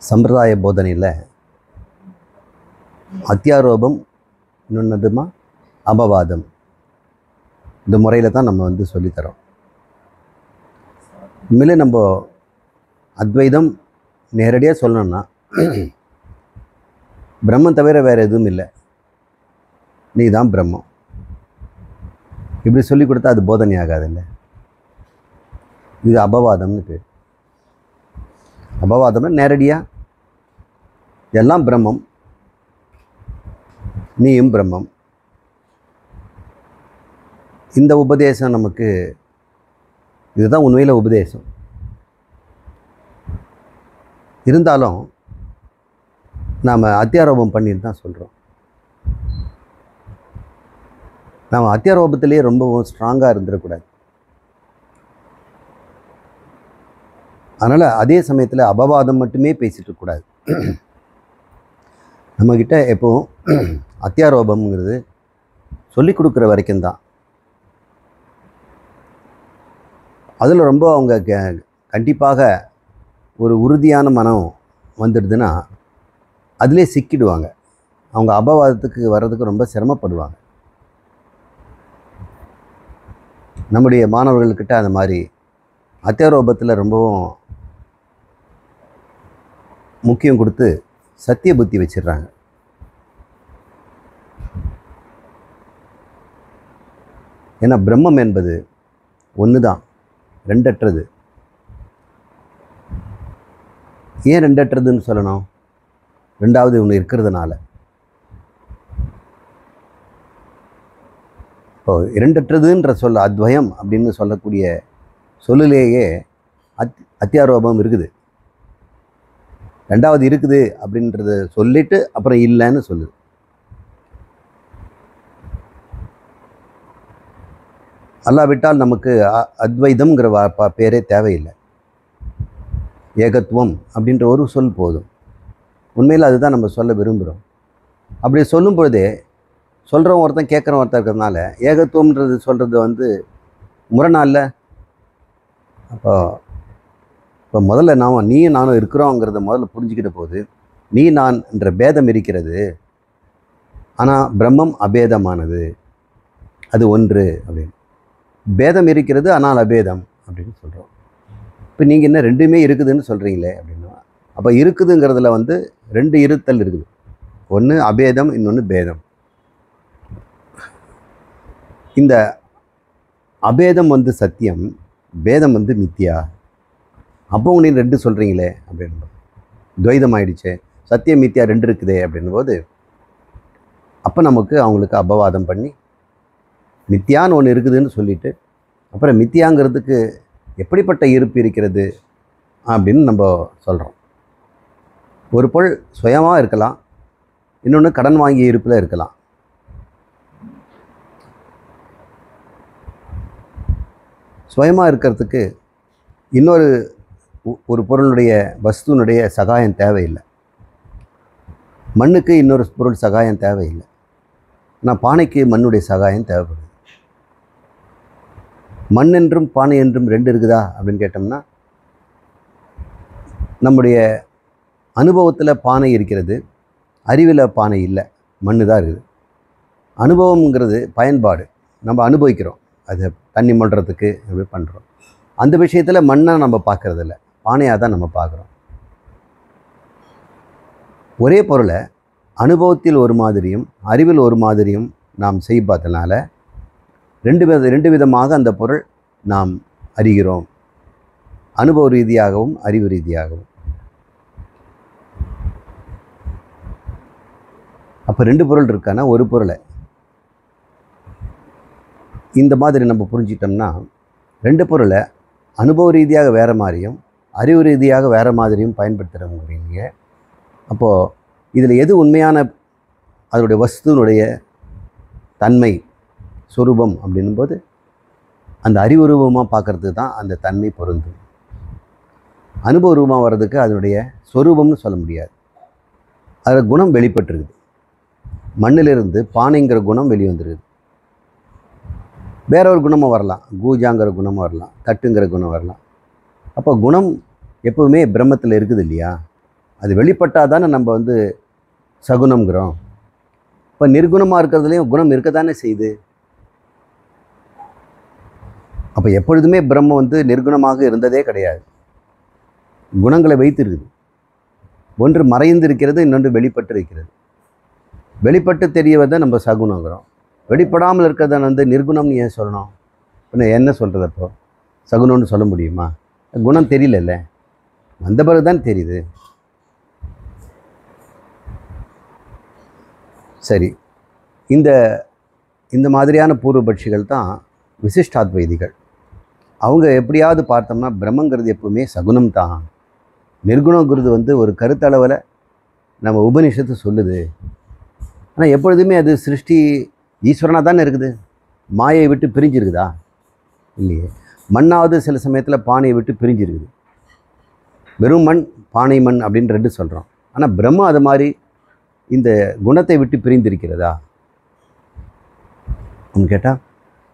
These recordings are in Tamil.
சம்பிரதாய போதனையில் அத்தியாரோபம், இன்னொன்றுமா அபவாதம், இந்த முறையில் தான் நம்ம சொல்லித்தரோம். உண்மையிலே நம்ம அத்வைதம் நேரடியாக சொல்லணும்னா பிரம்மம் தவிர வேறு எதுவும் இல்லை, நீ தான் பிரம்மம், இப்படி சொல்லி கொடுத்தா அது போதனை ஆகாதுல்ல. இது அபவாதம்னு பேர். அபவாதம்னா நேரடியாக எல்லாம் பிரம்மம், நீயும் பிரம்மம். இந்த உபதேசம் நமக்கு இதுதான் உண்மையில் உபதேசம். இருந்தாலும் நாம் அத்தியாரோபம் பண்ணிட்டு தான் சொல்கிறோம். நாம் அத்தியாரோபத்திலேயே ரொம்பவும் ஸ்ட்ராங்காக இருந்துடக்கூடாது. அதனால் அதே சமயத்தில் அபவாதம் மட்டுமே பேசிகிட்டு இருக்கக்கூடாது. நம்மக்கிட்ட எப்போவும் அத்தியாரோபம்ங்கிறது சொல்லி கொடுக்குற வரைக்கும் தான். அதில் ரொம்ப அவங்க கண்டிப்பாக ஒரு உறுதியான மனம் வந்துடுதுன்னா அதிலே சிக்கிடுவாங்க. அவங்க அபவாதத்துக்கு வர்றதுக்கு ரொம்ப சிரமப்படுவாங்க. நம்முடைய மாணவர்கள்கிட்ட அந்த மாதிரி அத்தியாரோபத்தில் ரொம்பவும் முக்கியம் கொடுத்து சத்திய புத்தி வச்சிடுறாங்க. ஏன்னா பிரம்மம் என்பது ஒன்று தான், ரெண்டற்றது. ஏன் ரெண்டற்றதுன்னு சொல்லணும்? ரெண்டாவது ஒன்று இருக்கிறதுனால. இப்போ இரண்டற்றதுன்ற சொல்ல அத்வயம் அப்படின்னு சொல்லக்கூடிய சொல்லிலேயே அத்தியாரோபம் இருக்குது. ரெண்டாவது இருக்குது அப்படின்றத சொல்லிட்டு அப்புறம் இல்லைன்னு சொல்லுது. அல்லாவிட்டால் நமக்கு அத்வைதம்ங்கிற பேரே தேவையில்லை. ஏகத்துவம் அப்படின்ற ஒரு சொல் போதும். உண்மையில் அதுதான் நம்ம சொல்ல விரும்புகிறோம். அப்படி சொல்லும் பொழுதே சொல்கிறவன் ஒருத்தன் கேட்குறவன் ஒருத்தன் இருக்கிறதுனால ஏகத்துவம்ன்றது சொல்கிறது முரணால்ல. இப்போ முதல்ல நீயும் நானும் இருக்கிறோங்கிறத முதல்ல புரிஞ்சுக்கிட்ட போது நீ நான் என்ற பேதம் இருக்கிறது, ஆனால் பிரம்மம் அபேதமானது, அது ஒன்று அப்படின்னு. பேதம் இருக்கிறது ஆனால் அபேதம் அப்படின்னு சொல்கிறோம். இப்போ நீங்கள் என்ன ரெண்டுமே இருக்குதுன்னு சொல்கிறீங்களே அப்படின்னா, அப்போ இருக்குதுங்கிறதுல ரெண்டு இருத்தல் இருக்குது. ஒன்று அபேதம், இன்னொன்று பேதம். இந்த அபேதம் சத்தியம், பேதம் மித்தியா. அப்போ நீ ரெண்டு சொல்கிறீங்களே அப்படின்னு துவைதம் ஆயிடுச்சே, சத்தியம் மித்தியா ரெண்டு இருக்குதே அப்படின்னும் போது அப்போ அவங்களுக்கு அபவாதம் பண்ணி மித்தியான்னு ஒன்று இருக்குதுன்னு சொல்லிட்டு அப்புறம் மித்தியாங்கிறதுக்கு எப்படிப்பட்ட இருப்பு இருக்கிறது அப்படின்னு நம்ம சொல்கிறோம். ஒரு பொருள் சுயமாக இருக்கலாம், இன்னொன்று கடன் வாங்கிய இருப்பில் இருக்கலாம். சுயமாக இருக்கிறதுக்கு ஒரு பொருளுடைய வஸ்துனுடைய சகாயம் தேவையில்லை. மண்ணுக்கு இன்னொரு பொருள் சகாயம் தேவையில்லை. ஆனால் பானைக்கு மண்ணுடைய சகாயம் தேவைப்படுது. மண் என்றும் பானை என்றும் ரெண்டு இருக்குதா அப்படின்னு கேட்டோம்னா, நம்முடைய அனுபவத்தில் பானை இருக்கிறது, அறிவில் பானை இல்லை, மண்ணு தான் இருக்குது. அனுபவம்ங்கிறது பயன்பாடு, நம்ம அனுபவிக்கிறோம். அதை தண்ணி மொள்றதுக்கு அப்படி பண்ணுறோம். அந்த விஷயத்தில் மண்ணை நம்ம பார்க்குறதில்ல, பானையாக தான் நம்ம பார்க்குறோம். ஒரே பொருளை அனுபவத்தில் ஒரு மாதிரியும் அறிவில் ஒரு மாதிரியும் நாம் செய்ய ரெண்டு விதமாக அந்த பொருள் நாம் அறிகிறோம், அனுபவ ரீதியாகவும் அறிவு ரீதியாகவும். அப்போ ரெண்டு பொருள் இருக்கானா ஒரு பொருளை இந்த மாதிரி நம்ம புரிஞ்சிட்டோம்னா, ரெண்டு பொருளை அனுபவ ரீதியாக வேறு மாதிரியும் அறிவு ரீதியாக வேறு மாதிரியும் பயன்படுத்துகிறவங்க. அப்போது இதில் எது உண்மையான அதனுடைய வஸ்துனுடைய தன்மை சொரூபம் அப்படின்னும்போது அந்த அறிவு ரூபமாக பார்க்குறதுக்கு தான் அந்த தன்மை பொருந்தும். அனுபவ ரூபமாக வர்றதுக்கு அதனுடைய சொரூபம்னு சொல்ல முடியாது. அதில் குணம் வெளிப்பட்டுருக்குது. மண்ணிலிருந்து பானைங்கிற குணம் வெளிவந்துருக்குது. வேற ஒரு குணமாக வரலாம், கூஜாங்கிற குணமாக வரலாம், தட்டுங்கிற குணம் வரலாம். அப்போ குணம் எப்போவுமே பிரம்மத்தில் இருக்குது இல்லையா? அது வெளிப்பட்டால் தானே நம்ம வந்து சகுனம்ங்கிறோம். இப்போ நிர்குணமாக இருக்கிறதுலையும் குணம் இருக்க தானே செய்யுது. அப்போ எப்பொழுதுமே பிரம்மம் வந்து நிர்குணமாக இருந்ததே கிடையாது. குணங்களை வைத்திருக்குது. ஒன்று மறைந்து இருக்கிறது, இன்னொன்று வெளிப்பட்டு இருக்கிறது. வெளிப்பட்டு தெரியவதை நம்ம சகுனங்கிறோம். வெளிப்படாமல் இருக்கிறத வந்து நிர்குணம்னு ஏன் சொல்லணும்? இப்போ என்ன சொல்கிறது? அப்போ சகுனம்னு சொல்ல முடியுமா? குணம் தெரியல, வந்த பிறகு தான் தெரியுது. சரி, இந்த இந்த மாதிரியான பூர்வபட்சிகள் தான் விசிஷ்டாத்வைதிகள். அவங்க எப்படியாவது பார்த்தோம்னா பிரம்மங்கிறது எப்பவுமே சகுனம் தான், நிர்குணங்கிறது வந்து ஒரு கருத்தளவில் நம்ம உபனிஷத்து சொல்லுது. ஆனால் எப்பொழுதுமே அது சிருஷ்டி ஈஸ்வரனாக தானே இருக்குது. மாயை விட்டு பிரிஞ்சிருக்குதா? இல்லையே. மண்ணாவது சில சமயத்தில் பானையை விட்டு பிரிஞ்சிருக்குது. வெறும் மண், பானை மண் அப்படின்னு ரெண்டு சொல்கிறோம். ஆனால் பிரம்மம் அது மாதிரி இந்த குணத்தை விட்டு பிரிந்திருக்கிறதா அப்படின்னு கேட்டால்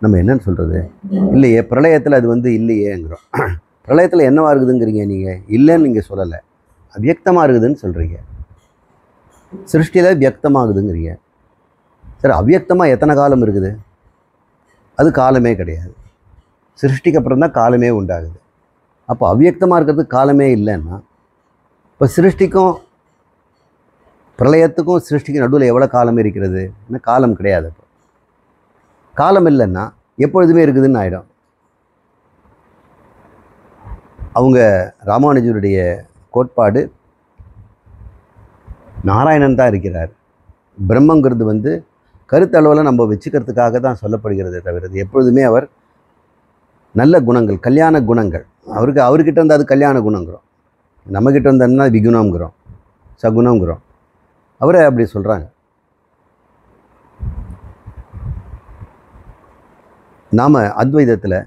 நம்ம என்னன்னு சொல்கிறது? இல்லையே, பிரளயத்தில் அது வந்து இல்லையேங்கிறோம். பிரளயத்தில் என்னவா இருக்குதுங்கிறீங்க நீங்கள்? இல்லைன்னு நீங்கள் சொல்லலை, அவ்யக்தமாக இருக்குதுன்னு சொல்கிறீங்க. சிருஷ்டியில் வியக்தமாகுதுங்கிறீங்க. சரி, அவ்யக்தமாக எத்தனை காலம் இருக்குது? அது காலமே கிடையாது. சிருஷ்டிக்கு அப்புறம் தான் காலமே உண்டாகுது. அப்போ அவ்யக்தமாக இருக்கிறது காலமே இல்லைன்னா, இப்போ சிருஷ்டிக்கும் பிரளயத்துக்கும் சிருஷ்டிக்கும் நடுவில் எவ்வளோ காலம் இருக்கிறது? ஏன்னா காலம் கிடையாது. அப்போ காலம் இல்லைன்னா எப்பொழுதுமே இருக்குதுன்னு ஆகிடும். அவங்க ராமானுஜருடைய கோட்பாடு நாராயணன் தான் இருக்கிறார். பிரம்மங்கிறது வந்து கருத்தளவில் நம்ம வச்சுக்கிறதுக்காக தான் சொல்லப்படுகிறதே தவிர எப்பொழுதுமே அவர் நல்ல குணங்கள், கல்யாண குணங்கள், அவர்கிட்ட இருந்தால் அது கல்யாண குணங்கிறோம். நம்மக்கிட்ட இருந்தாருன்னா விகுணம்ங்கிறோம், சகுனங்கிறோம். அவரை அப்படி சொல்கிறாங்க. நாம் அத்வைதத்தில்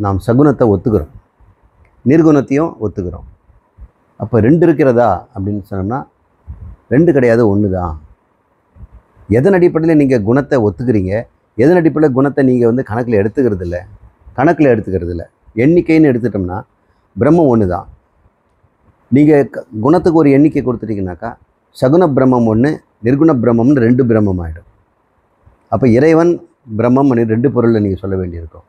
நாம் சகுனத்தை ஒத்துக்கிறோம், நிர்குணத்தையும் ஒத்துக்கிறோம். அப்போ ரெண்டு இருக்கிறதா அப்படின்னு சொன்னோம்னா ரெண்டு கிடையாது, ஒன்று தான். எதன் அடிப்படையில் நீங்கள் குணத்தை ஒத்துக்கிறீங்க, எதன் அடிப்படையில் குணத்தை நீங்கள் வந்து கணக்கில் எடுத்துக்கிறது இல்லை, எண்ணிக்கைன்னு எடுத்துட்டோம்னா பிரம்மம் ஒன்று தான். நீங்கள் குணத்துக்கு ஒரு எண்ணிக்கை கொடுத்துட்டீங்கன்னாக்கா சகுன பிரம்மம் ஒன்று, நிர்குண பிரம்மம்னு ரெண்டு பிரம்மம் ஆகிடும். அப்போ இறைவன் பிரம்மம் ரெண்டு பொருளில் நீங்கள் சொல்ல வேண்டியிருக்கும்.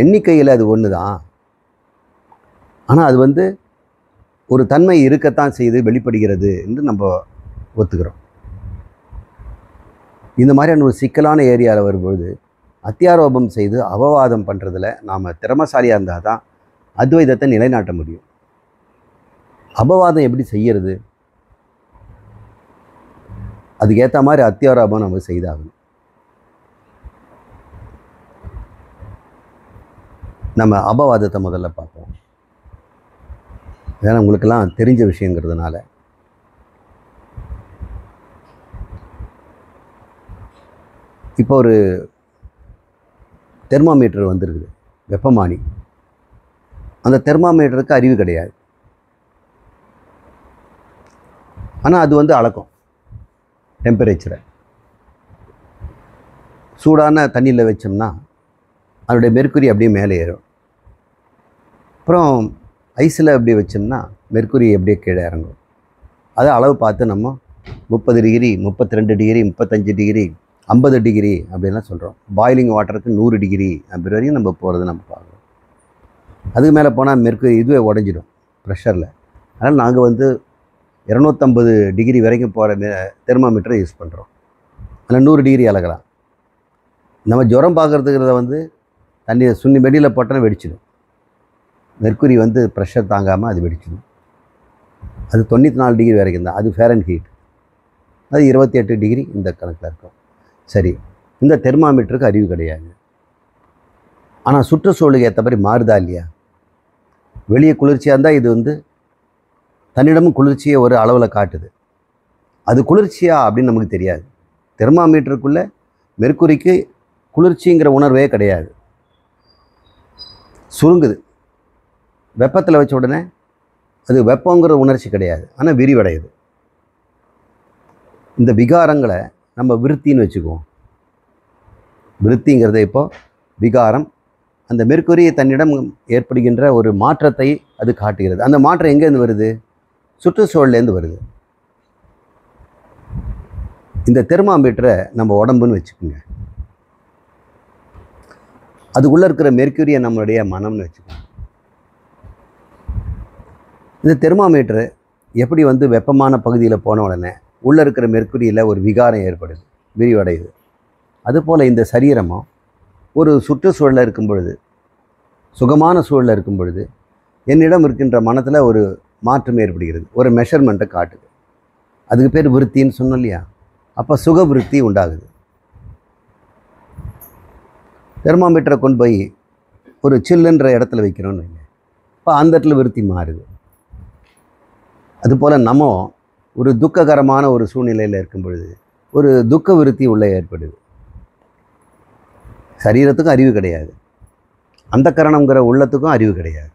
எண்ணிக்கையில் அது ஒன்று தான். ஆனால் அது வந்து ஒரு தன்மை இருக்கத்தான் செய்து வெளிப்படுகிறது என்று நம்ம ஒத்துக்கிறோம். இந்த மாதிரியான ஒரு சிக்கலான ஏரியாவில் வரும்பொழுது அத்தியாரோபம் செய்து அபவாதம் பண்ணுறதுல நாம் திறமசாலியாக இருந்தால் தான் அத்வைதத்தை நிலைநாட்ட முடியும். அபவாதம் எப்படி செய்கிறது? அதுக்கேற்ற மாதிரி அத்தியாரோபம் நம்ம செய்தாகணும். நம்ம அபவாதத்தை முதல்ல பார்ப்போம். ஏன்னா உங்களுக்கெல்லாம் தெரிஞ்ச விஷயங்கிறதுனால. இப்போ ஒரு தெர்மாமீட்டர் வந்திருக்குது, வெப்பமானி. அந்த தெர்மாமீட்டருக்கு அறிவு கிடையாது. ஆனால் அது வந்து அளக்கும் டெம்பரேச்சரை. சூடான தண்ணியில் வச்சோம்னா அதனுடைய மெர்க்குரி அப்படியே மேலே ஏறும். அப்புறம் ஐஸில் அப்படியே வச்சோம்னா மெர்க்குரி அப்படியே கீழே இறங்கும். அதை அளவு பார்த்து நம்ம 30 டிகிரி, 32 டிகிரி, 35 டிகிரி, 50 டிகிரி அப்படின்லாம் சொல்கிறோம். பாயிலிங் வாட்டருக்கு 100 டிகிரி அப்படி வரையும் நம்ம போகிறது நம்ம பார்க்குறோம். அதுக்கு மேலே போனால் மெர்க்குரி இதுவே உடஞ்சிடும் ப்ரெஷரில். அதனால் நாங்கள் வந்து 250 டிகிரி வரைக்கும் போகிற தெர்மாமீட்டரை யூஸ் பண்ணுறோம். அதில் 100 டிகிரி அளக்கலாம். நம்ம ஜுரம் பார்க்குறதுக்கிறத வந்து தண்ணி சுண்ணி வெடியில் போட்டோன்னா வெடிச்சிடும். மெர்க்குரி வந்து ப்ரெஷர் தாங்காமல் அது வெடிச்சிடும். அது 94 டிகிரி வரைக்கும் தான். அது ஃபேரன் ஹீட். அது 28 டிகிரி இந்த கணக்கில் இருக்கும். சரி, இந்த தெர்மாமீட்டருக்கு அறிவு கிடையாது. ஆனால் சுற்றுச்சூழலுக்கு ஏற்ற மாதிரி மாறுதா இல்லையா? வெளியே குளிர்ச்சியாக இருந்தால் இது வந்து தன்னிடமும் குளிர்ச்சியை ஒரு அளவில் காட்டுது. அது குளிர்ச்சியா அப்படின்னு நமக்கு தெரியாது. தெர்மாமீட்டருக்குள்ளே மெர்க்குரிக்கு குளிர்ச்சிங்கிற உணர்வே கிடையாது. சுருங்குது. வெப்பத்தில் வச்ச உடனே அது வெப்பங்கிற உணர்ச்சி கிடையாது, ஆனால் விரிவடையுது. இந்த விகாரங்களை நம்ம விருத்தின்னு வச்சுக்குவோம். விருத்திங்கிறத இப்போ விகாரம், அந்த மெர்க்குரி தன்னிடம் ஏற்படுகின்ற ஒரு மாற்றத்தை அது காட்டுகிறது. அந்த மாற்றம் எங்கேருந்து வருது? சுற்றுச்சூழல்லேருந்து வருது. இந்த தெர்மாமீட்டரை நம்ம உடம்புன்னு வச்சுக்கோங்க, அதுக்குள்ளே இருக்கிற மெர்க்குரியை நம்மளுடைய மனம்னு வச்சுக்கோங்க. இந்த தெர்மாமீட்டரு எப்படி வந்து வெப்பமான பகுதியில் போன உடனே உள்ளே இருக்கிற மெர்க்குரியில் ஒரு விகாரம் ஏற்படுது, விரிவடையுது. அதுபோல் இந்த சரீரமும் ஒரு சுற்றுச்சூழலில் இருக்கும் பொழுது, சுகமான சூழலில் இருக்கும் பொழுது என்னிடம் இருக்கின்ற மனத்தில் ஒரு மாற்றம் ஏற்படுகிறது, ஒரு மெஷர்மெண்ட்டை காட்டுது. அதுக்கு பேர் விருத்தின்னு சொன்னோம் இல்லையா? அப்போ சுக விருத்தி உண்டாகுது. தெர்மாமீட்டரை கொண்டு போய் ஒரு சில்லுன்ற இடத்துல வைக்கிறோன்னு வைங்க, இப்போ அந்த இடத்துல விருத்தி மாறுது. அதுபோல் நம்ம ஒரு துக்ககரமான ஒரு சூழ்நிலையில் இருக்கும் பொழுது ஒரு துக்க விருத்தி உள்ளே ஏற்படுது. சரீரத்துக்கும் அறிவு கிடையாது, அந்த கரணங்கிற உள்ளத்துக்கும் அறிவு கிடையாது.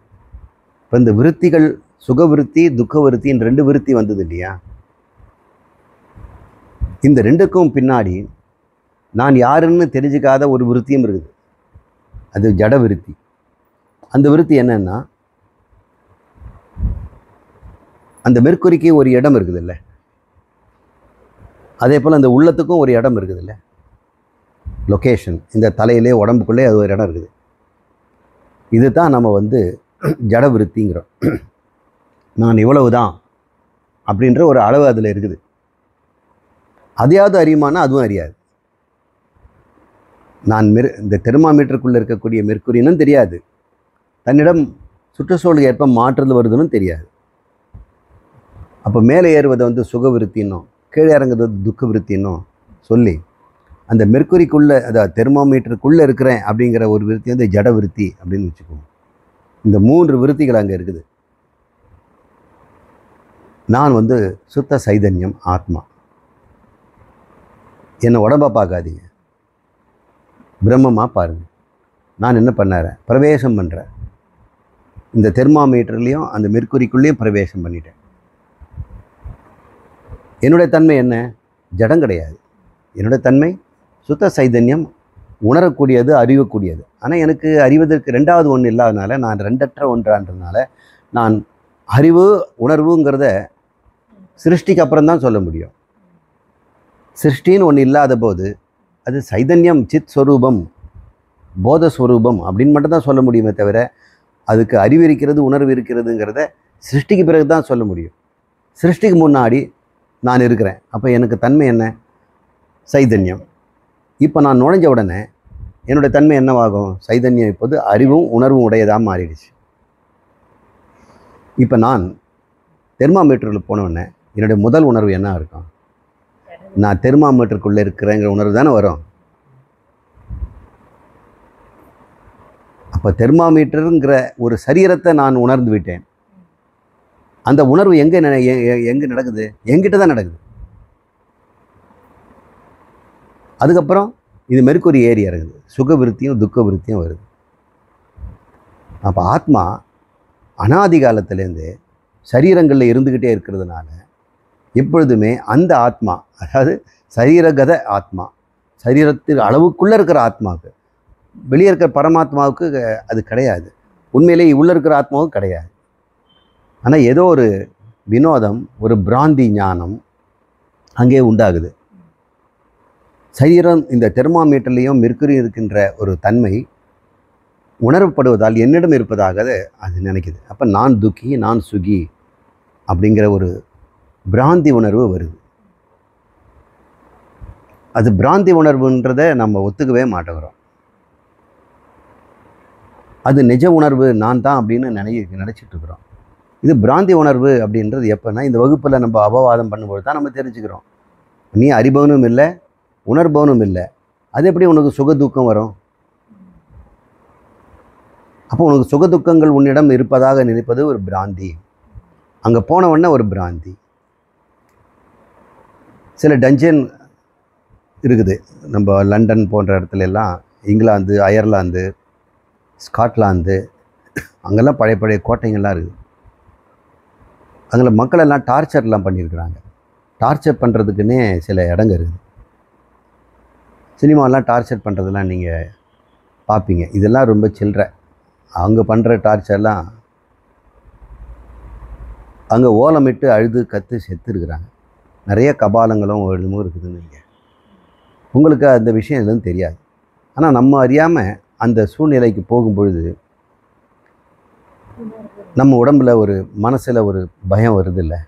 இப்போ இந்த விருத்திகள் சுக விருத்தி துக்க விருத்தின்னு 2 விருத்தி வந்தது இல்லையா? இந்த 2க்கும் பின்னாடி நான் யாருன்னு தெரிஞ்சுக்காத ஒரு விருத்தியும் இருக்குது, அது ஜட விருத்தி. அந்த விருத்தி என்னன்னா, அந்த மெர்க்குரிக்கு ஒரு இடம் இருக்குது இல்லை, அதே போல் அந்த உள்ளத்துக்கும் ஒரு இடம் இருக்குது இல்லை, லொக்கேஷன். இந்த தலையிலே உடம்புக்குள்ளே அது ஒரு இடம் இருக்குது. இது தான் நம்ம வந்து ஜட விருத்திங்கிறோம். நான் இவ்வளவு தான் அப்படின்ற ஒரு அளவு அதில் இருக்குது. அதையாவது அறியுமானா அதுவும் அறியாது. நான் இந்த தெர்மாமீட்டருக்குள்ளே இருக்கக்கூடிய மெர்க்குரினும் தெரியாது, தன்னிடம் சுற்றுச்சூழலுக்கு ஏற்ப மாற்றுதல் வருதுன்னு தெரியாது. அப்போ மேலே ஏறுவதை வந்து சுக விருத்தின்னும், கீழே இறங்குறது துக்க விருத்தின்னும் சொல்லி அந்த மெர்க்குரிக்குள்ளே, அதாவது தெர்மாமீட்டருக்குள்ளே இருக்கிறேன் அப்படிங்கிற ஒரு விருத்தி வந்து ஜட விருத்தி அப்படின்னு வச்சுக்கோங்க. இந்த 3 விருத்திகள் அங்கே இருக்குது. நான் வந்து சுத்த சைதன்யம், ஆத்மா. என்னை உடம்பாக பார்க்காதீங்க, பிரம்மமாக பாருங்கள். நான் என்ன பண்ணறேன், பிரவேசம் பண்ணுறேன். இந்த தெர்மாமீட்டர்லேயும் அந்த மெர்க்குரிக்குள்ளேயும் பிரவேசம் பண்ணிட்டேன். என்னுடைய தன்மை என்ன? ஜடம் கிடையாது. என்னுடைய தன்மை சுத்த சைதன்யம், உணரக்கூடியது, அறிவக்கூடியது. ஆனால் எனக்கு அறிவதற்கு 2வது ஒன்று இல்லாதனால, நான் 2அற்ற ஒன்றான்றதுனால, நான் அறிவு உணர்வுங்கிறத சிருஷ்டிக்கு அப்புறம் தான் சொல்ல முடியும். சிருஷ்டின்னு ஒன்று இல்லாத போது அது சைதன்யம், சித் ஸ்வரூபம், போதஸ்வரூபம் அப்படின்னு மட்டும்தான் சொல்ல முடியுமே தவிர, அதுக்கு அறிவு இருக்கிறது, உணர்வு இருக்கிறதுங்கிறத சிருஷ்டிக்கு பிறகு தான் சொல்ல முடியும். சிருஷ்டிக்கு முன்னாடி நான் இருக்கிறேன். அப்போ எனக்கு தன்மை என்ன? சைதன்யம். இப்போ நான் நுழைஞ்ச உடனே என்னுடைய தன்மை என்னவாகும்? சைதன்யம் இப்போது அறிவும் உணர்வும் உடையதாக மாறிடுச்சு. இப்போ நான் தெர்மாமீட்டரில் போனவுடனே என்னுடைய முதல் உணர்வு என்ன இருக்கும்? நான் தெர்மாமீட்டருக்குள்ளே இருக்கிறேங்கிற உணர்வு தானே வரும். அப்போ தெர்மாமீட்டருங்கிற ஒரு சரீரத்தை நான் உணர்ந்து விட்டேன். அந்த உணர்வு எங்கே நடக்குது? என்கிட்ட தான் நடக்குது. அதுக்கப்புறம் இது மெர்க்குரி ஏறி இறங்குது, சுக விருத்தியும் துக்க விருத்தியும் வருது. அப்போ ஆத்மா அனாதி காலத்திலேருந்து சரீரங்களில் இருந்துக்கிட்டே இருக்கிறதுனால எப்பொழுதுமே அந்த ஆத்மா, அதாவது சரீரகத ஆத்மா, சரீரத்தில் அளவுக்குள்ளே இருக்கிற ஆத்மாவுக்கு, வெளியே இருக்கிற பரமாத்மாவுக்கு அது கிடையாது. உண்மையிலேயே உள்ளே இருக்கிற ஆத்மாவுக்கு கிடையாது. ஆனால் ஏதோ ஒரு வினோதம், ஒரு பிராந்தி ஞானம் அங்கே உண்டாகுது. சரீரம் இந்த தெர்மாமீட்டர்லேயும் மெர்க்குரி இருக்கின்ற ஒரு தன்மை உணரப்படுவதால் என்னிடம் இருப்பதாக அது நினைக்குது. அப்போ நான் துக்கி, நான் சுகி அப்படிங்கிற ஒரு பிராந்தி உணர்வு வருது. அது பிராந்தி உணர்வுன்றதை நம்ம ஒத்துக்கவே மாட்டேங்கிறோம். அது நிஜ உணர்வு, நான் தான் அப்படின்னு நினச்சிட்டு இருக்கிறோம். இது பிராந்தி உணர்வு அப்படின்றது எப்போன்னா, இந்த வகுப்பில் நம்ம அபவாதம் பண்ணும்போது தான் நம்ம தெரிஞ்சுக்கிறோம். நீ அறிபவனும் இல்லை, உணர்பவனும் இல்லை, அது எப்படி உனக்கு சுக துக்கம் வரும்? அப்போ உனக்கு சுக துக்கங்கள் உன்னிடம் இருப்பதாக நினைப்பது ஒரு பிராந்தி. அங்கே போனவொடனே ஒரு பிராந்தி. சில டஞ்சன் இருக்குது நம்ம லண்டன் போன்ற இடத்துல எல்லாம், இங்கிலாந்து, அயர்லாந்து, ஸ்காட்லாந்து, அங்கெல்லாம் பழைய பழைய கோட்டைங்கள்லாம் இருக்குது. அதில் மக்களெல்லாம் டார்ச்சர்லாம் பண்ணியிருக்கிறாங்க. டார்ச்சர் பண்ணுறதுக்குன்னே சில இடங்க இருக்குது. சினிமாலாம் டார்ச்சர் பண்ணுறதெல்லாம் நீங்கள் பார்ப்பீங்க. இதெல்லாம் ரொம்ப சில்லற. அவங்க பண்ணுற டார்ச்சர்லாம் அங்கே ஓலமிட்டு அழுது கற்று செத்துருக்குறாங்க. நிறைய கபாலங்களும் எழுதுமும் இருக்குதுன்னு வைங்க. உங்களுக்கு அந்த விஷயம் எதுவும் தெரியாது. ஆனால் நம்ம அறியாமல் அந்த சூழ்நிலைக்கு போகும்பொழுது நம்ம உடம்புல ஒரு மனசில் ஒரு பயம் வருது இல்லை?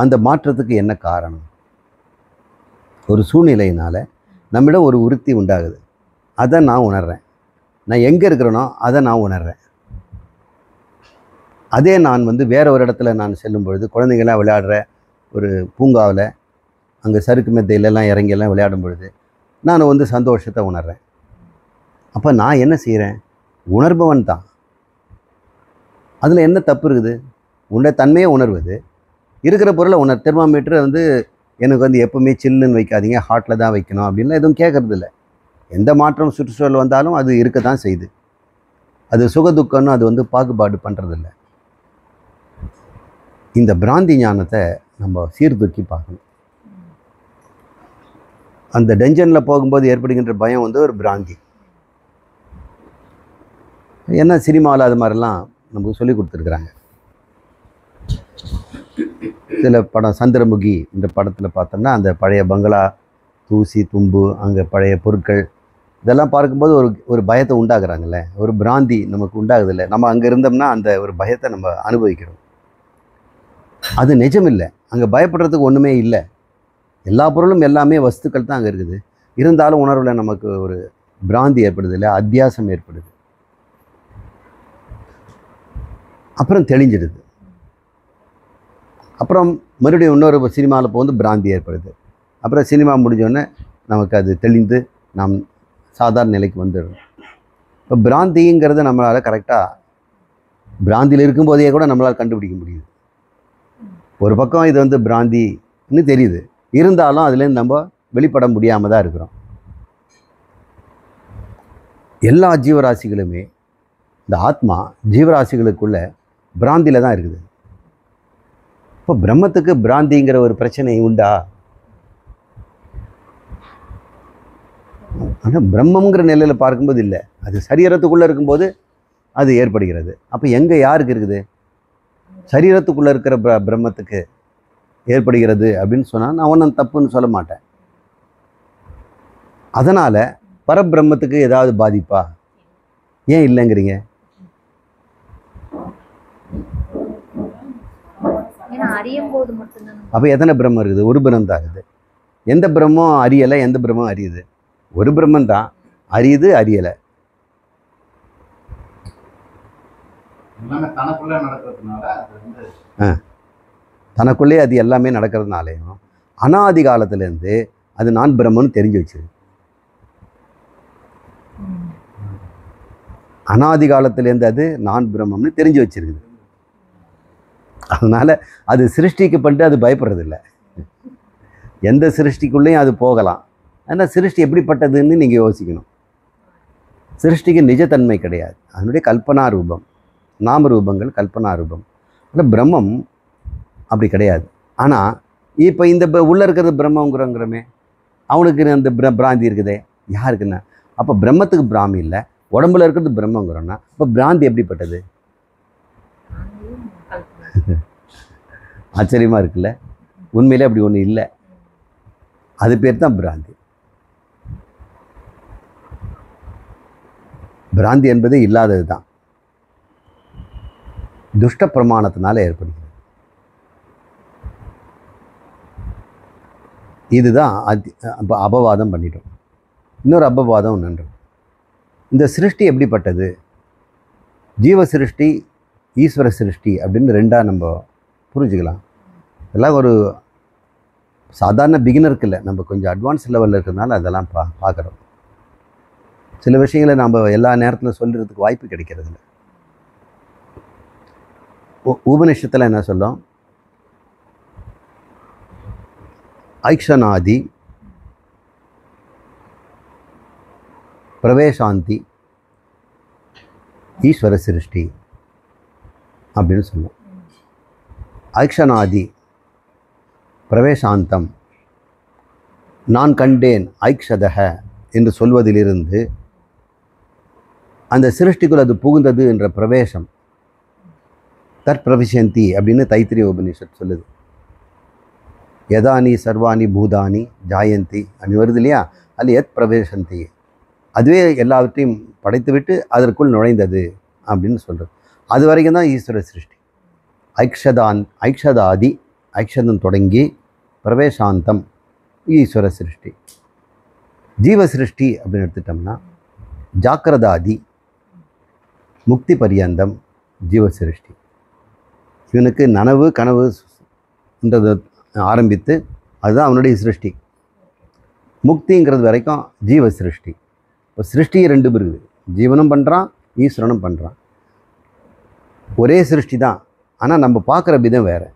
அந்த மாற்றத்துக்கு என்ன காரணம்? ஒரு சூழ்நிலையினால் நம்மிடம் ஒரு விருத்தி உண்டாகுது. அதை நான் உணர்கிறேன். நான் எங்கே இருக்கிறேனோ அதை நான் உணர்கிறேன். அதே நான் வேற ஒரு இடத்துல நான் செல்லும் பொழுது, குழந்தைங்கள்லாம் விளையாடுற ஒரு பூங்காவில் அங்கே சறுக்கு மெத்தையிலெல்லாம் இறங்கியெல்லாம் விளையாடும் பொழுது நான் சந்தோஷத்தை உணர்கிறேன். அப்போ நான் என்ன செய்கிறேன்? உணர்பவன் தான். அதில் என்ன தப்பு இருக்குது? உன்னுடைய தன்மையை உணர்வது, இருக்கிற பொருளை தெர்மாமீட்டர் எனக்கு எப்பவுமே சில்லுன்னு வைக்காதீங்க, ஹாட்டில் தான் வைக்கணும் அப்படின்லாம் எதுவும் கேட்கறது இல்லை. எந்த மாற்றம் சுற்றுச்சூழல் வந்தாலும் அது இருக்க தான் செய்யுது. அது சுகதுக்கம்னு அது பாகுபாடு பண்ணுறதில்ல. இந்த பிராந்தி ஞானத்தை நம்ம சீர்தூக்கி பார்க்கணும். அந்த டென்ஷனில் போகும்போது ஏற்படுகின்ற பயம் ஒரு பிராந்தி. ஏன்னா சினிமாவில் அது மாதிரிலாம் நமக்கு சொல்லி கொடுத்துருக்குறாங்க. சில படம் சந்திரமுகி இந்த படத்தில் பார்த்தோம்னா அந்த பழைய பங்களா, தூசி தும்பு, அங்கே பழைய பொருட்கள் இதெல்லாம் பார்க்கும்போது ஒரு பயத்தை உண்டாக்குறாங்கல்ல, ஒரு பிராந்தி நமக்கு உண்டாகுதில்ல. நம்ம அங்கே இருந்தோம்னா அந்த ஒரு பயத்தை நம்ம அனுபவிக்கிறோம். அது நிஜம் இல்லை. அங்கே பயப்படுறதுக்கு ஒன்றுமே இல்லை. எல்லா பொருளும் எல்லாமே வஸ்துக்கள் தான் அங்கே இருக்குது. இருந்தாலும் உணர்வில் நமக்கு ஒரு பிராந்தி ஏற்படுது இல்லை, அத்தியாசம் ஏற்படுது. அப்புறம் தெளிஞ்சிடுது. அப்புறம் மறுபடியும் இன்னொரு சினிமாவில் போது பிராந்தி ஏற்படுது. அப்புறம் சினிமா முடிஞ்சோடனே நமக்கு அது தெளிந்து நாம் சாதாரண நிலைக்கு வந்துடும். இப்போ பிராந்திங்கிறது நம்மளால் கரெக்டாக பிராந்தியில் இருக்கும்போதே கூட நம்மளால் கண்டுபிடிக்க முடியுது. ஒரு பக்கம் இது பிராந்தின்னு தெரியுது, இருந்தாலும் அதுலேருந்து நம்ம வெளிப்பட முடியாமல் தான் இருக்கிறோம். எல்லா ஜீவராசிகளுமே இந்த ஆத்மா ஜீவராசிகளுக்குள்ள பிராந்தியில் தான் இருக்குது. இப்போ பிரம்மத்துக்கு பிராந்திங்கிற ஒரு பிரச்சனை உண்டா? ஆனால் பிரம்மங்கிற நிலையில் பார்க்கும்போது இல்லை, அது சரீரத்துக்குள்ளே இருக்கும்போது அது ஏற்படுகிறது. அப்போ எங்கே யாருக்கு இருக்குது? சரீரத்துக்குள்ளே இருக்கிற பிரம்மத்துக்கு ஏற்படுகிறது அப்படின்னு சொன்னால் நான் ஒன்றும் தப்புன்னு சொல்ல மாட்டேன். அதனால் பரபிரம்மத்துக்கு ஏதாவது பாதிப்பா? ஏன் இல்லைங்கிறீங்க? அப்போ எத்தனை பிரம்மம் இருக்குது? ஒரு பிரம்மம் தான் இருக்குது. எந்த பிரம்மம் அறியலை, எந்த பிரம்மம் அறியுது? ஒரு பிரம்மன் தான் அறியுது, அறியலை. தனக்குள்ளே அது எல்லாமே நடக்கிறதுனாலையும் அனாதி காலத்திலேருந்து அது நான் பிரம்மன்னு தெரிஞ்சு வச்சிருக்கு. அனாதி காலத்திலேருந்து அது நான் பிரம்மம்னு தெரிஞ்சு வச்சிருக்குது. அதனால் அது சிருஷ்டிக்கப்பட்டு அது பயப்படுறதில்லை. எந்த சிருஷ்டிக்குள்ளேயும் அது போகலாம். ஆனால் சிருஷ்டி எப்படிப்பட்டதுன்னு நீங்கள் யோசிக்கணும். சிருஷ்டிக்கு நிஜத்தன்மை கிடையாது, அதனுடைய கல்பனா ரூபம். நாம ரூபங்கள் கல்பனா ரூபம். ஆனால் பிரம்மம் அப்படி கிடையாது. ஆனால் இப்போ இந்த உள்ளே இருக்கிறது பிரம்மங்கிறோங்கிறமே, அவனுக்கு அந்த பிராந்தி இருக்குதே, யாருக்குன்னா? அப்போ பிரம்மத்துக்கு பிராமி இல்லை, உடம்புல இருக்கிறது பிரம்மங்கிறோன்னா இப்போ பிராந்தி எப்படிப்பட்டது? ஆச்சரியமாக இருக்குல்ல? உண்மையிலே அப்படி ஒன்று இல்லை. அது பேர் தான் பிராந்தி. பிராந்தி என்பது இல்லாதது தான், துஷ்ட பிரமாணத்தினால ஏற்படுகிறது. இதுதான் அபவாதம் பண்ணிட்டோம். இன்னொரு அபவாதம் நன்று. இந்த சிருஷ்டி எப்படிப்பட்டது? ஜீவ சிருஷ்டி, ஈஸ்வர சிருஷ்டி அப்படின்னு ரெண்டாக நம்ம புரிஞ்சுக்கலாம். இதெல்லாம் ஒரு சாதாரண பிகினருக்கு இல்லை, நம்ம கொஞ்சம் அட்வான்ஸ் லெவலில் இருக்கிறதுனால அதெல்லாம் பார்க்குறோம். சில விஷயங்களை நம்ம எல்லா நேரத்தில் சொல்கிறதுக்கு வாய்ப்பு கிடைக்கிறது இல்லை. உபநிஷத்தில் என்ன சொல்லும்? ஐக்ஷனாதி பிரவேசாந்தி ஈஸ்வர சிருஷ்டி அப்படின்னு சொல்லும். ஐக்ஷனாதி பிரவேசாந்தம், நான் கண்டேன் ஐக்ஷதக என்று சொல்வதிலிருந்து அந்த சிருஷ்டிக்குள் அது புகுந்தது என்ற பிரவேசம் தற்பிரவிசந்தி அப்படின்னு தைத்திரிய உபநிஷத் சொல்லுது. யதானி சர்வாணி பூதானி ஜாயந்தி அப்படி வருது இல்லையா, அது எத் பிரவேசந்தி, அதுவே எல்லாவற்றையும் படைத்து விட்டு அதற்குள் நுழைந்தது அப்படின்னு சொல்கிறது. அது வரைக்கும் தான் ஈஸ்வர சிருஷ்டி. ஐக்ஷதாதி, ஐக்ஷதம் தொடங்கி பிரவேசாந்தம் ஈஸ்வர சிருஷ்டி. ஜீவ சிருஷ்டி அப்படின்னு எடுத்துட்டோம்னா ஜாக்கிரதாதி முக்தி பரியந்தம் ஜீவ சிருஷ்டி. இவனுக்கு நனவு கனவுன்றது ஆரம்பித்து அதுதான் அவனுடைய சிருஷ்டி. முக்திங்கிறது வரைக்கும் ஜீவ சிருஷ்டி. இப்போ சிருஷ்டி ரெண்டு இருக்குது, ஜீவனும் பண்ணுறான் ஈஸ்வரனும் பண்ணுறான். ஒரே சிருஷ்டி தான், ஆனால் நம்ம பார்க்குற விதம் வேறு.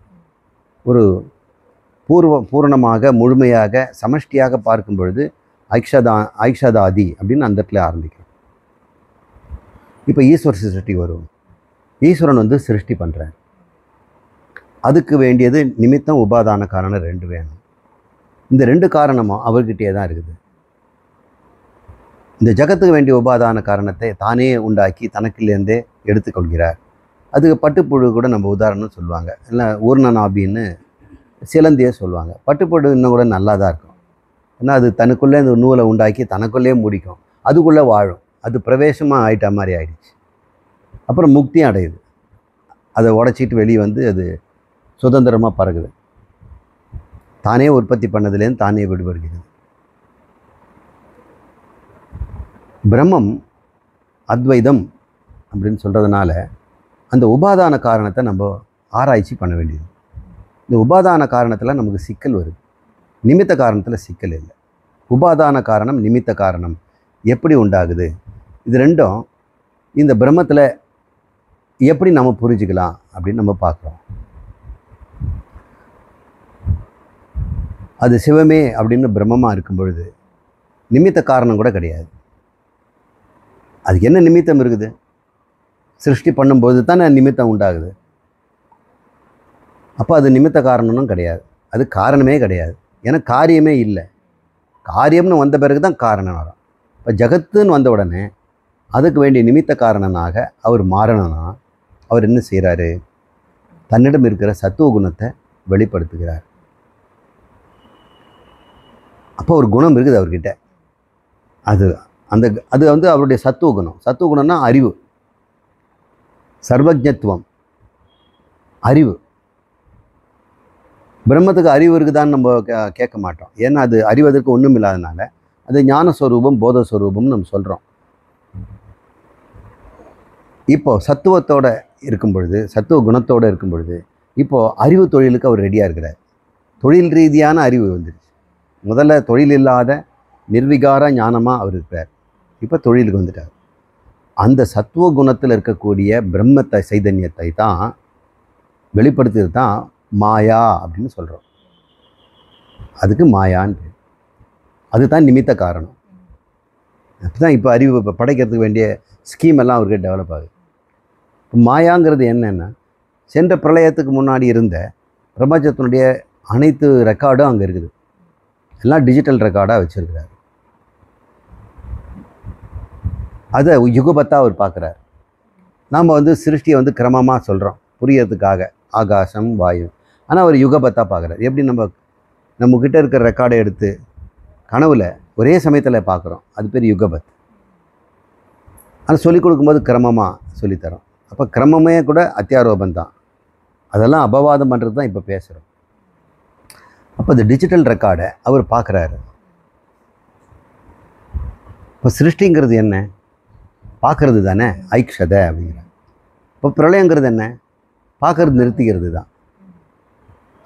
ஒரு பூரணமாக முழுமையாக சமஷ்டியாக பார்க்கும் பொழுது ஐக்ஷதாதி அப்படின்னு அந்த இடத்துல ஆரம்பிக்கும். இப்போ ஈஸ்வர சிருஷ்டி வரும். ஈஸ்வரன் வந்து சிருஷ்டி பண்ணுறார். அதுக்கு வேண்டியது நிமித்தம் உபாதான காரணம் ரெண்டு வேணும். இந்த ரெண்டு காரணமும் அவர்கிட்டே தான் இருக்குது. இந்த ஜகத்துக்கு வேண்டிய உபாதான காரணத்தை தானே உண்டாக்கி தனக்கிலேருந்தே எடுத்துக்கொள்கிறார். அதுக்கு பட்டுப்புழு கூட நம்ம உதாரணம் சொல்லுவாங்க, இல்லை ஊர்ணநாபின்னு சிலந்தியே சொல்லுவாங்க. பட்டுப்புழு இன்னும் கூட நல்லா தான் இருக்கும். ஏன்னா அது தனக்குள்ளே இந்த நூலை உண்டாக்கி தனக்குள்ளே முடிக்கும், அதுக்குள்ளே வாழும். அது பிரவேசமாக ஆகிட்ட மாதிரி ஆயிடுச்சு. அப்புறம் முக்தியும் அடையுது. அதை உடச்சிட்டு வெளியே வந்து அது சுதந்திரமாக பறகுது. தானே உற்பத்தி பண்ணதுலேருந்து தானே விடுபடுகிறது. பிரம்மம் அத்வைதம் அப்படின்னு சொல்கிறதுனால அந்த உபாதான காரணத்தை நம்ம ஆராய்ச்சி பண்ண வேண்டியது. இந்த உபாதான காரணத்தில் நமக்கு சிக்கல் வருது, நிமித்த காரணத்தில் சிக்கல் இல்லை. உபாதான காரணம் நிமித்த காரணம் எப்படி உண்டாகுது, இது ரெண்டும் இந்த பிரம்மத்தில் எப்படி நம்ம புரிஞ்சுக்கலாம் அப்படின்னு நம்ம பார்க்குறோம். அது சிவமே அப்படின்னு பிரம்மமாக இருக்கும் பொழுது நிமித்த காரணம் கூட கிடையாது. அதுக்கு என்ன நிமித்தம் இருக்குது? சிருஷ்டி பண்ணும்போது தானே நிமித்தம் உண்டாகுது. அப்போ அது நிமித்த காரணமும் கிடையாது, அது காரணமே கிடையாது. ஏன்னா காரியமே இல்லை. காரியம்னு வந்த பிறகு தான் காரணம் வரும். இப்போ ஜகத்துன்னு வந்த உடனே அதுக்கு வேண்டிய நிமித்த காரணனாக அவர் மாறணும்னா அவர் என்ன செய்கிறாரு? தன்னிடம் இருக்கிற சத்துவ குணத்தை வெளிப்படுத்துகிறார். அப்போ ஒரு குணம் இருக்குது அவர்கிட்ட. அது வந்து அவருடைய சத்துவ குணம். சத்துவ குணம்னா அறிவு, சர்வஜத்துவம், அறிவு. பிரம்மத்துக்கு அறிவு இருக்குதான்னு நம்ம கேட்க மாட்டோம். ஏன்னா அது அறிவதற்கு ஒன்றும் இல்லாதனால அது ஞானஸ்வரூபம் போதஸ்வரூபம்னு நம்ம சொல்கிறோம். இப்போது சத்துவத்தோடு இருக்கும் பொழுது, சத்துவ குணத்தோடு இருக்கும் பொழுது இப்போது அறிவு தொழிலுக்கு அவர் ரெடியாக இருக்கிறார். தொழில் ரீதியான அறிவு வந்துடுச்சு. முதல்ல தொழில் இல்லாத நிர்விகார ஞானமாக அவர் இருக்கிறார். இப்போ தொழிலுக்கு வந்துட்டார். அந்த சத்துவ குணத்தில் இருக்கக்கூடிய பிரம்மத்தை சைதன்யத்தை தான் வெளிப்படுத்துறது தான் மாயா அப்படின்னு சொல்கிறோம். அதுக்கு மாயான்னு பேர். அதுதான் நிமித்த காரணம். அப்போ தான் இப்போ அறிவு படைக்கிறதுக்கு வேண்டிய ஸ்கீம் எல்லாம் அவருக்கு டெவலப் ஆகுது. இப்போ மாயாங்கிறது என்னென்னா, சென்ற பிரளயத்துக்கு முன்னாடி இருந்த பிரபஞ்சத்தினுடைய அனைத்து ரெக்கார்டும் அங்கே இருக்குது. எல்லாம் டிஜிட்டல் ரெக்கார்டாக வச்சுருக்கிறார். அதை யுகபத்தாக அவர் பார்க்குறார். நாம் வந்து சிருஷ்டியை வந்து கிரமமாக சொல்கிறோம் புரியறதுக்காக, ஆகாசம் வாயு. ஆனால் அவர் யுகபத்தாக பார்க்குறார். எப்படி நம்மக்கிட்ட இருக்கிற ரெக்கார்டை எடுத்து கனவில் ஒரே சமயத்தில் பார்க்குறோம், அது பேர் யுகபத். ஆனால் சொல்லிக் கொடுக்கும்போது கிரமமாக சொல்லித்தரோம். அப்போ கிரமமே கூட அத்தியாரோபம் தான். அதெல்லாம் அபவாதம் பண்ணுறது தான் இப்போ பேசுகிறோம். அப்போ இந்த டிஜிட்டல் ரெக்கார்டை அவர் பார்க்குறாரு. இப்போ சிருஷ்டிங்கிறது என்ன? பார்க்குறது தானே, ஐக்ஷத அப்படிங்கிற. இப்போ பிரளயங்கிறது என்ன? பார்க்குறது நிறுத்திக்கிறது தான்.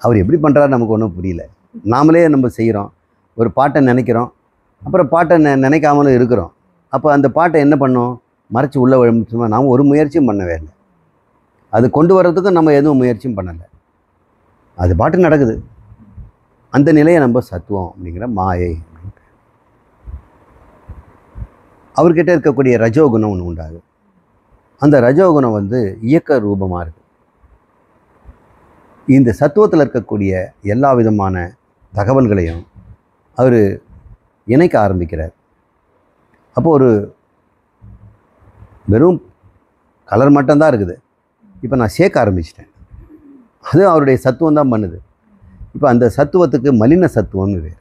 அவர் எப்படி பண்ணுறாரு நமக்கு ஒன்றும் புரியல. நாமளே நம்ம செய்கிறோம், ஒரு பாட்டை நினைக்கிறோம், அப்புறம் பாட்டை நினைக்காமலும் இருக்கிறோம். அப்போ அந்த பாட்டை என்ன பண்ணோம்? மறைச்சி உள்ள விழுந்துச்சுமா? நாம் ஒரு முயற்சியும் பண்ணவே இல்லை. அது கொண்டு வர்றதுக்கும் நம்ம எதுவும் முயற்சியும் பண்ணலை. அது பாட்டு நடக்குது. அந்த நிலையை நம்ம சத்துவம் அப்படிங்கிற மாயை. அவர்கிட்ட இருக்கக்கூடிய ரஜோகுணம் ஒன்று உண்டாகுது. அந்த ரஜோகுணம் வந்து இயக்க ரூபமாக இருக்குது. இந்த சத்துவத்தில் இருக்கக்கூடிய எல்லா விதமான தகவல்களையும் அவர் இணைக்க ஆரம்பிக்கிறார். அப்போது ஒரு வெறும் கலர் மட்டும்தான் இருக்குது. இப்போ நான் சேர்க்க ஆரம்பிச்சிட்டேன். அது அவருடைய சத்துவம் தான் பண்ணுது. இப்போ அந்த சத்துவத்துக்கு மலின சத்துவம்னு வேறு.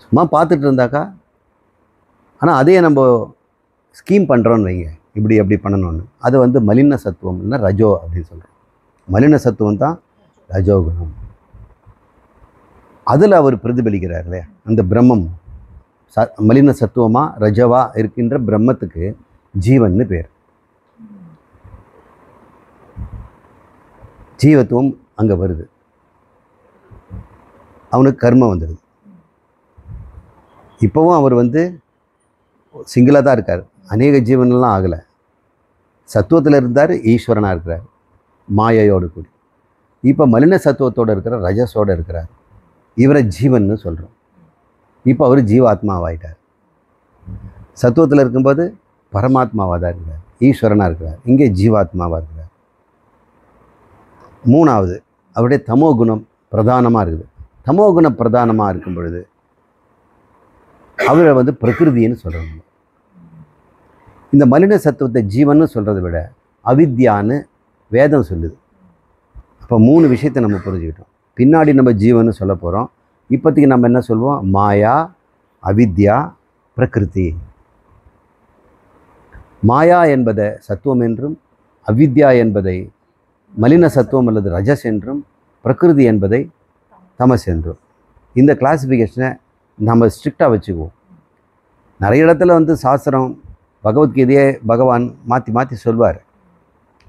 சும்மா பார்த்துட்டு இருந்தாக்கா, ஆனால் அதையே நம்ம ஸ்கீம் பண்ணுறோன்னு வைங்க, இப்படி எப்படி பண்ணணும்னு, அது வந்து மலின சத்துவம் இல்லை ரஜோ அப்படின்னு சொல்கிறோம். மலின சத்துவம் தான் ரஜோகுணம். அதில் அவர் பிரதிபலிக்கிறார் இல்லையா, அந்த பிரம்மம் மலின சத்துவமாக ரஜவா இருக்கின்ற பிரம்மத்துக்கு ஜீவன்னு பேர். ஜீவத்துவம் அங்கே வருது. அவனுக்கு கர்மம் வந்துடுது. இப்போவும் அவர் வந்து சிங்கிளாக தான் இருக்கார், அநேக ஜீவனெல்லாம் ஆகலை. சத்துவத்தில் இருந்தார், ஈஸ்வரனாக இருக்கிறார் மாயையோடு கூடி. இப்போ மலின சத்துவத்தோடு இருக்கிற ரஜஸோடு இருக்கிறார். இவரை ஜீவன்னு சொல்கிறோம். இப்போ அவர் ஜீவாத்மாவாயிட்டார். சத்துவத்தில் இருக்கும்போது பரமாத்மாவாக தான் இருக்கிறார், ஈஸ்வரனாக இருக்கிறார். இங்கே ஜீவாத்மாவாக இருக்கிறார். மூணாவது, அவருடைய தமோ குணம் பிரதானமாக இருக்குது. தமோ குணம் பிரதானமாக இருக்கும் பொழுது அவரை வந்து பிரகிருதின்னு சொல்கிறாங்க. இந்த மலின சத்துவத்தை ஜீவன்னு சொல்கிறத விட அவித்யான்னு வேதம் சொல்லுது. அப்போ 3 விஷயத்தை நம்ம புரிஞ்சுக்கிட்டோம். பின்னாடி நம்ம ஜீவன்னு சொல்ல போகிறோம். இப்போதைக்கு நம்ம என்ன சொல்வோம்? மாயா, அவித்யா, பிரகிருதி. மாயா என்பதை சத்துவம் என்றும், அவித்யா என்பதை மலின சத்துவம் அல்லது ரஜஸ் என்றும், பிரகிருதி என்பதை தமஸ் என்றும். இந்த கிளாசிஃபிகேஷனை நம்ம ஸ்ட்ரிக்டாக வச்சுக்குவோம். நிறைய இடத்துல வந்து சாஸ்திரம், பகவத்கீதையே பகவான் மாற்றி மாற்றி சொல்வார்.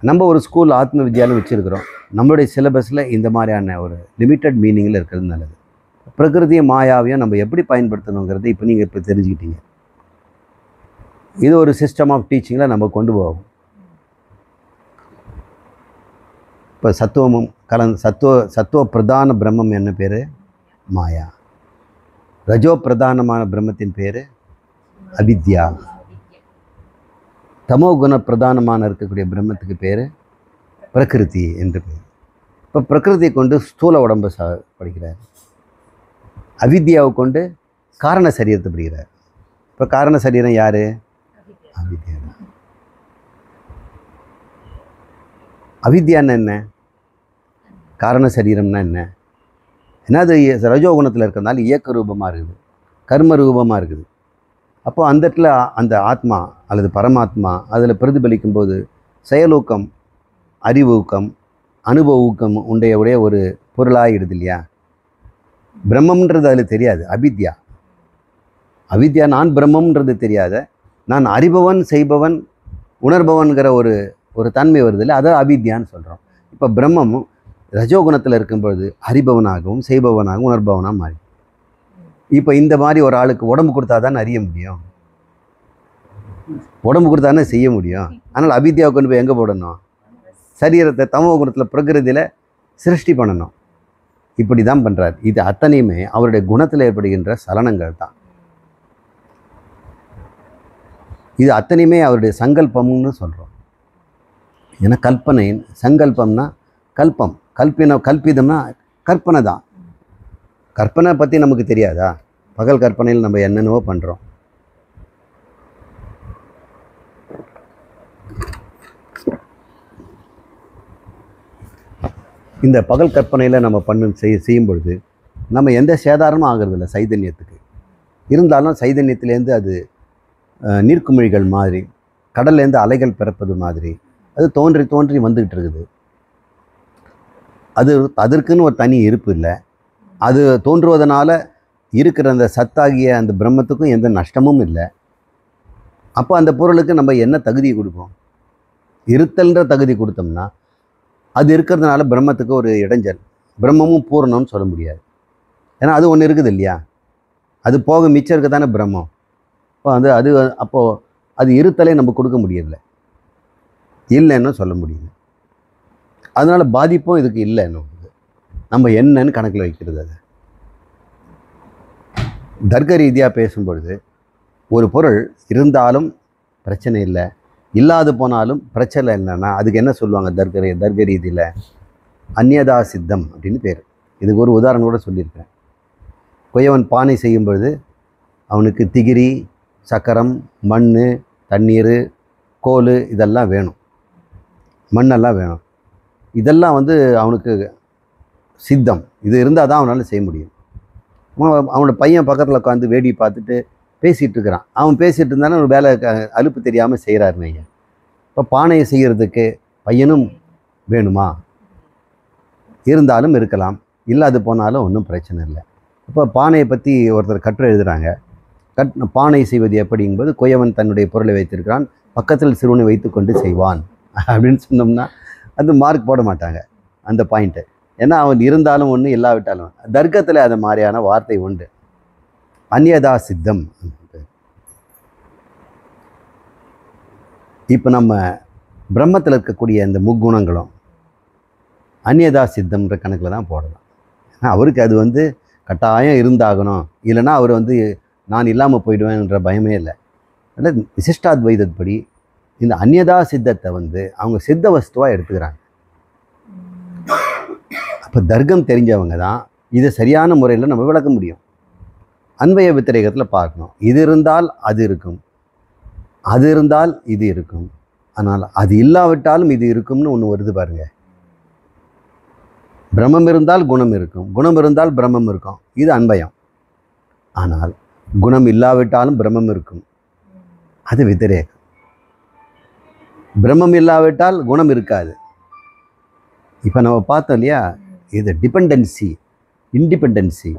நம்ம ஒரு ஸ்கூல் ஆத்ம வித்யாலும் வச்சுருக்கிறோம். நம்மளுடைய சிலபஸில் இந்த மாதிரியான ஒரு லிமிட்டட் மீனிங்கில் இருக்கிறது நல்லது. பிரகிருதியும் மாயாவையும் நம்ம எப்படி பயன்படுத்தணுங்கிறது இப்போ நீங்கள் இப்போ தெரிஞ்சுக்கிட்டீங்க. இது ஒரு சிஸ்டம் ஆஃப் டீச்சிங்கில் நம்ம கொண்டு போவோம். இப்போ சத்துவமும் சத்துவ பிரதான பிரம்மம் என்ன பேர்? மாயா. ரஜோ பிரதானமான பிரம்மத்தின் பேர் அவித்யா. தமோ குண பிரதானமான இருக்கக்கூடிய பிரம்மத்துக்கு பேர் பிரகிருதி என்று பேர். இப்போ பிரகிருதியை கொண்டு ஸ்தூல உடம்பை படிக்கிறார். அவித்யாவை கொண்டு காரண சரீரத்தை படிக்கிறார். இப்போ காரண சரீரம் யார்? அவித்யா. அவித்யான்னு என்ன? காரண சரீரம்னா என்ன? ஏன்னா அது ரஜோகுணத்தில் இருக்கிறதுனால இயக்க ரூபமாக இருக்குது, கர்ம ரூபமாக இருக்குது. அப்போ அந்த இடத்துல அந்த ஆத்மா அல்லது பரமாத்மா அதில் பிரதிபலிக்கும் போது செயலூக்கம், அறிவூக்கம், அனுபவ ஊக்கம் உடைய ஒரு பொருளாகிடுது இல்லையா? பிரம்மன்றது அதில் தெரியாது. அவித்யா நான் பிரம்மன்றது தெரியாத, நான் அறிபவன், செய்பவன், உணர்பவன்கிற ஒரு தன்மை வருது இல்லை, அதை அவித்யான்னு சொல்கிறோம். இப்போ பிரம்மமும் ரஜோகுணத்தில் இருக்கும்பொழுது அறிபவனாகவும் செய்பவனாகவும் உணர்பவனாக மாறி. இப்போ இந்த மாதிரி ஒரு ஆளுக்கு உடம்பு கொடுத்தா தான் அறிய முடியும், உடம்பு கொடுத்தானே செய்ய முடியும். அதனால் அவித்யாவை கொண்டு போய் எங்கே போடணும்? சரீரத்தை தமோ குணத்தில் பிரகிருதியில் சிருஷ்டி பண்ணணும். இப்படி தான் பண்ணுறார். இது அத்தனையுமே அவருடைய குணத்தில் ஏற்படுகின்ற சலனங்கள் தான். இது அத்தனையுமே அவருடைய சங்கல்பம்னு சொல்கிறோம். ஏன்னா கல்பனை, சங்கல்பம்னா கல்பம், கல்பிதம்னா கற்பனை தான். கற்பனை பற்றி நமக்கு தெரியாதா? பகல் கற்பனையில் நம்ம என்னென்னவோ பண்ணுறோம். இந்த பகல் கற்பனையில் நம்ம செய்யும் பொழுது நம்ம எந்த சேதாரமும் ஆகிறதில்ல சைதன்யத்துக்கு. இருந்தாலும் சைதன்யத்திலேருந்து அது நீர்க்குமிழிகள் மாதிரி, கடல்லேருந்து அலைகள் பிறப்பது மாதிரி அது தோன்றி தோன்றி வந்துக்கிட்டு இருக்குது. அதற்குன்னு ஒரு தனி இருப்பு இல்லை. அது தோன்றுவதனால இருக்கிற அந்த சத்தாகிய அந்த பிரம்மத்துக்கும் எந்த நஷ்டமும் இல்லை. அப்போ அந்த பொருளுக்கு நம்ம என்ன தகுதி கொடுப்போம்? இருத்தல்ன்ற தகுதி கொடுத்தோம்னா அது இருக்கிறதுனால பிரம்மத்துக்கு ஒரு இடைஞ்சல், பிரம்மமும் பூர்ணம்னு சொல்ல முடியாது. ஏன்னா அது ஒன்று இருக்குது இல்லையா, அது போக மிச்சம் இருக்க தானே பிரம்மம். அப்போ அப்போது அது இருத்தலே நம்ம கொடுக்க முடியல, இல்லைன்னு சொல்ல முடியல. அதனால் பாதிப்பும் இதுக்கு இல்லைன்னு நம்ம என்னன்னு கணக்கில் வைக்கிறது. அது தர்க்க ரீதியாக பேசும்பொழுது ஒரு பொருள் இருந்தாலும் பிரச்சனை இல்லை, இல்லாது போனாலும் பிரச்சனை இல்லைன்னா அதுக்கு என்ன சொல்லுவாங்க தர்க்க ரீதியில்? அந்நியதா சித்தம் அப்படின்னு பேர். இதுக்கு ஒரு உதாரணம் கூட சொல்லியிருக்கிறேன். கொய்யவன் பானை செய்யும் பொழுது அவனுக்கு திகிரி, சக்கரம், மண், தண்ணீர், கோல் இதெல்லாம் வேணும், மண்ணெல்லாம் வேணும். இதெல்லாம் வந்து அவனுக்கு சித்தம். இது இருந்தால் தான் அவனால் செய்ய முடியும். அவனோட பையன் பக்கத்தில் உட்காந்து வேடி பார்த்துட்டு பேசிகிட்டு இருக்கிறான். அவன் பேசிகிட்டு இருந்தாலும் ஒரு வேலை அலுப்பு தெரியாமல் செய்கிறாருன்னு ஐயா. இப்போ பானையை செய்கிறதுக்கு பையனும் வேணுமா? இருந்தாலும் இருக்கலாம், இல்லாது போனாலும் ஒன்றும் பிரச்சனை இல்லை. இப்போ பானையை பற்றி ஒருத்தர் கட்டுரை எழுதுகிறாங்க. பானை செய்வது எப்படிங்கும்போது, குயவன் தன்னுடைய பொருளை வைத்திருக்கிறான், பக்கத்தில் சிறுவனை வைத்து கொண்டு செய்வான் அப்படின்னு சொன்னோம்னா அது மார்க் போட மாட்டாங்க அந்த பாயிண்ட்டு. ஏன்னா அவன் இருந்தாலும் ஒன்று, இல்லாவிட்டாலும். தர்க்கத்தில் அது மாதிரியான வார்த்தை உண்டு, அந்நியதா சித்தம். இப்போ நம்ம பிரம்மத்தில் இருக்கக்கூடிய இந்த முக்குணங்களும் அந்நியதா சித்தம்ன்ற கணக்கில் தான் போடலாம். ஏன்னா அவருக்கு அது வந்து கட்டாயம் இருந்தாகணும், இல்லைன்னா அவர் வந்து நான் இல்லாமல் போயிடுவேன்ற பயமே இல்லை. அதனால் விசிஷ்டாத்வைதப்படி இந்த அந்நியதா சித்தத்தை வந்து அவங்க சித்த வஸ்துவாக எடுத்துக்கிறாங்க. அப்போ தர்க்கம் தெரிஞ்சவங்க தான் இதை சரியான முறையில் நம்ம விளக்க முடியும். அன்வய வித்திரேகத்தில் பார்க்கணும். இது இருந்தால் அது இருக்கும், அது இருந்தால் இது இருக்கும், ஆனால் அது இல்லாவிட்டாலும் இது இருக்கும்னு ஒன்று வருது பாருங்க. பிரம்மம் இருந்தால் குணம் இருக்கும், குணம் இருந்தால் பிரம்மம் இருக்கும், இது அன்வயம். ஆனால் குணம் இல்லாவிட்டாலும் பிரம்மம் இருக்கும், அது வித்திரேகம். பிரம்மம் இல்லாவிட்டால் குணம் இருக்காது. இப்போ நம்ம பார்த்தோம் இல்லையா, இது டிபெண்டன்சி, இண்டிபெண்டன்சி.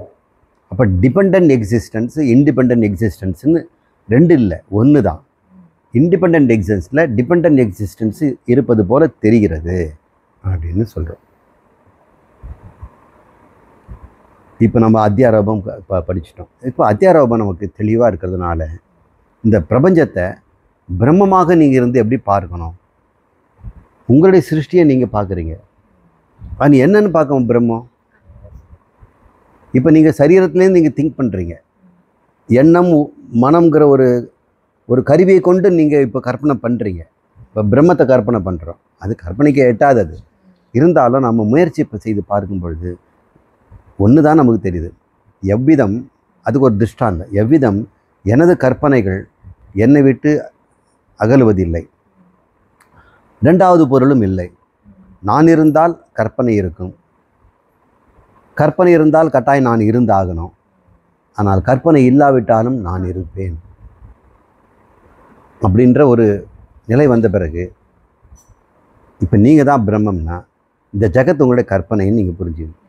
அப்போ டிபெண்டன்ட் எக்ஸிஸ்டன்ஸு, இண்டிபெண்டன்ட் எக்ஸிஸ்டன்ஸுன்னு ரெண்டு இல்லை, ஒன்று தான். இண்டிபெண்டன்ட் எக்ஸிஸ்டன்ஸில் டிபெண்டன்ட் எக்ஸிஸ்டன்ஸு இருப்பது போல தெரிகிறது அப்படின்னு சொல்கிறோம். இப்போ நம்ம அத்தியாரோபம் படிச்சிட்டோம். இப்போ அத்தியாரோபம் நமக்கு தெளிவாக இருக்கிறதுனால இந்த பிரபஞ்சத்தை பிரம்மமாக நீங்கள் இருந்து எப்படி பார்க்கணும்? உங்களுடைய சிருஷ்டியை நீங்கள் பார்க்குறீங்க, அது என்னன்னு பார்க்கணும் பிரம்மம். இப்போ நீங்கள் சரீரத்துலேருந்து நீங்கள் திங்க் பண்ணுறீங்க, எண்ணம் மனம்ங்கிற ஒரு கருவியை கொண்டு நீங்கள் இப்போ கற்பனை பண்ணுறீங்க. இப்போ பிரம்மத்தை கற்பனை பண்ணுறோம், அது கற்பனைக்கு எட்டாதது. இருந்தாலும் நம்ம முயற்சி இப்போ செய்து பார்க்கும் பொழுது ஒன்று தான் நமக்கு தெரியுது. எவ்விதம், அதுக்கு ஒரு திருஷ்டாந்தம், எவ்விதம் எனது கற்பனைகள் என்னை விட்டு அகலுவதில்லை, இரண்டாவது பொருளும் இல்லை. நான் இருந்தால் கற்பனை இருக்கும், கற்பனை இருந்தால் கட்டாயம் நான் இருந்தாகணும், ஆனால் கற்பனை இல்லாவிட்டாலும் நான் இருப்பேன் அப்படின்ற ஒரு நிலை வந்த பிறகு இப்போ நீங்கள் தான் பிரம்மம்னா இந்த ஜகத் உங்களுடைய கற்பனைன்னு நீங்கள் புரிஞ்சுக்கணும்.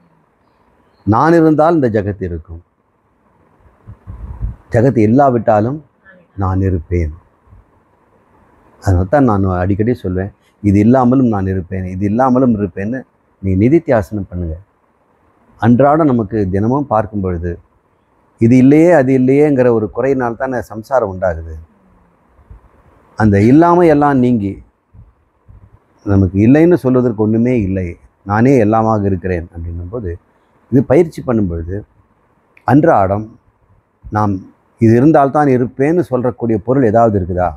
நான் இருந்தால் இந்த ஜகத் இருக்கும், ஜகத் இல்லாவிட்டாலும் நான் இருப்பேன். அதனால தான் நான் அடிக்கடி சொல்வேன், இது இல்லாமலும் நான் இருப்பேன், இது இல்லாமலும் இருப்பேன்னு நீங்கள் நிதித்தியாசனம் பண்ணுங்கள். அன்றாடம் நமக்கு தினமும் பார்க்கும் பொழுது இது இல்லையே அது இல்லையேங்கிற ஒரு குறையினால் தான் சம்சாரம் உண்டாகுது. அந்த இல்லாமல் எல்லாம் நீங்கி நமக்கு இல்லைன்னு சொல்வதற்கு ஒன்றுமே இல்லை, நானே எல்லாமாக இருக்கிறேன் அப்படின்னும்போது இது பயிற்சி பண்ணும்பொழுது அன்றாடம் நாம் இது இருந்தால்தான் இருப்பேன்னு சொல்கிறக்கூடிய பொருள் ஏதாவது இருக்குதா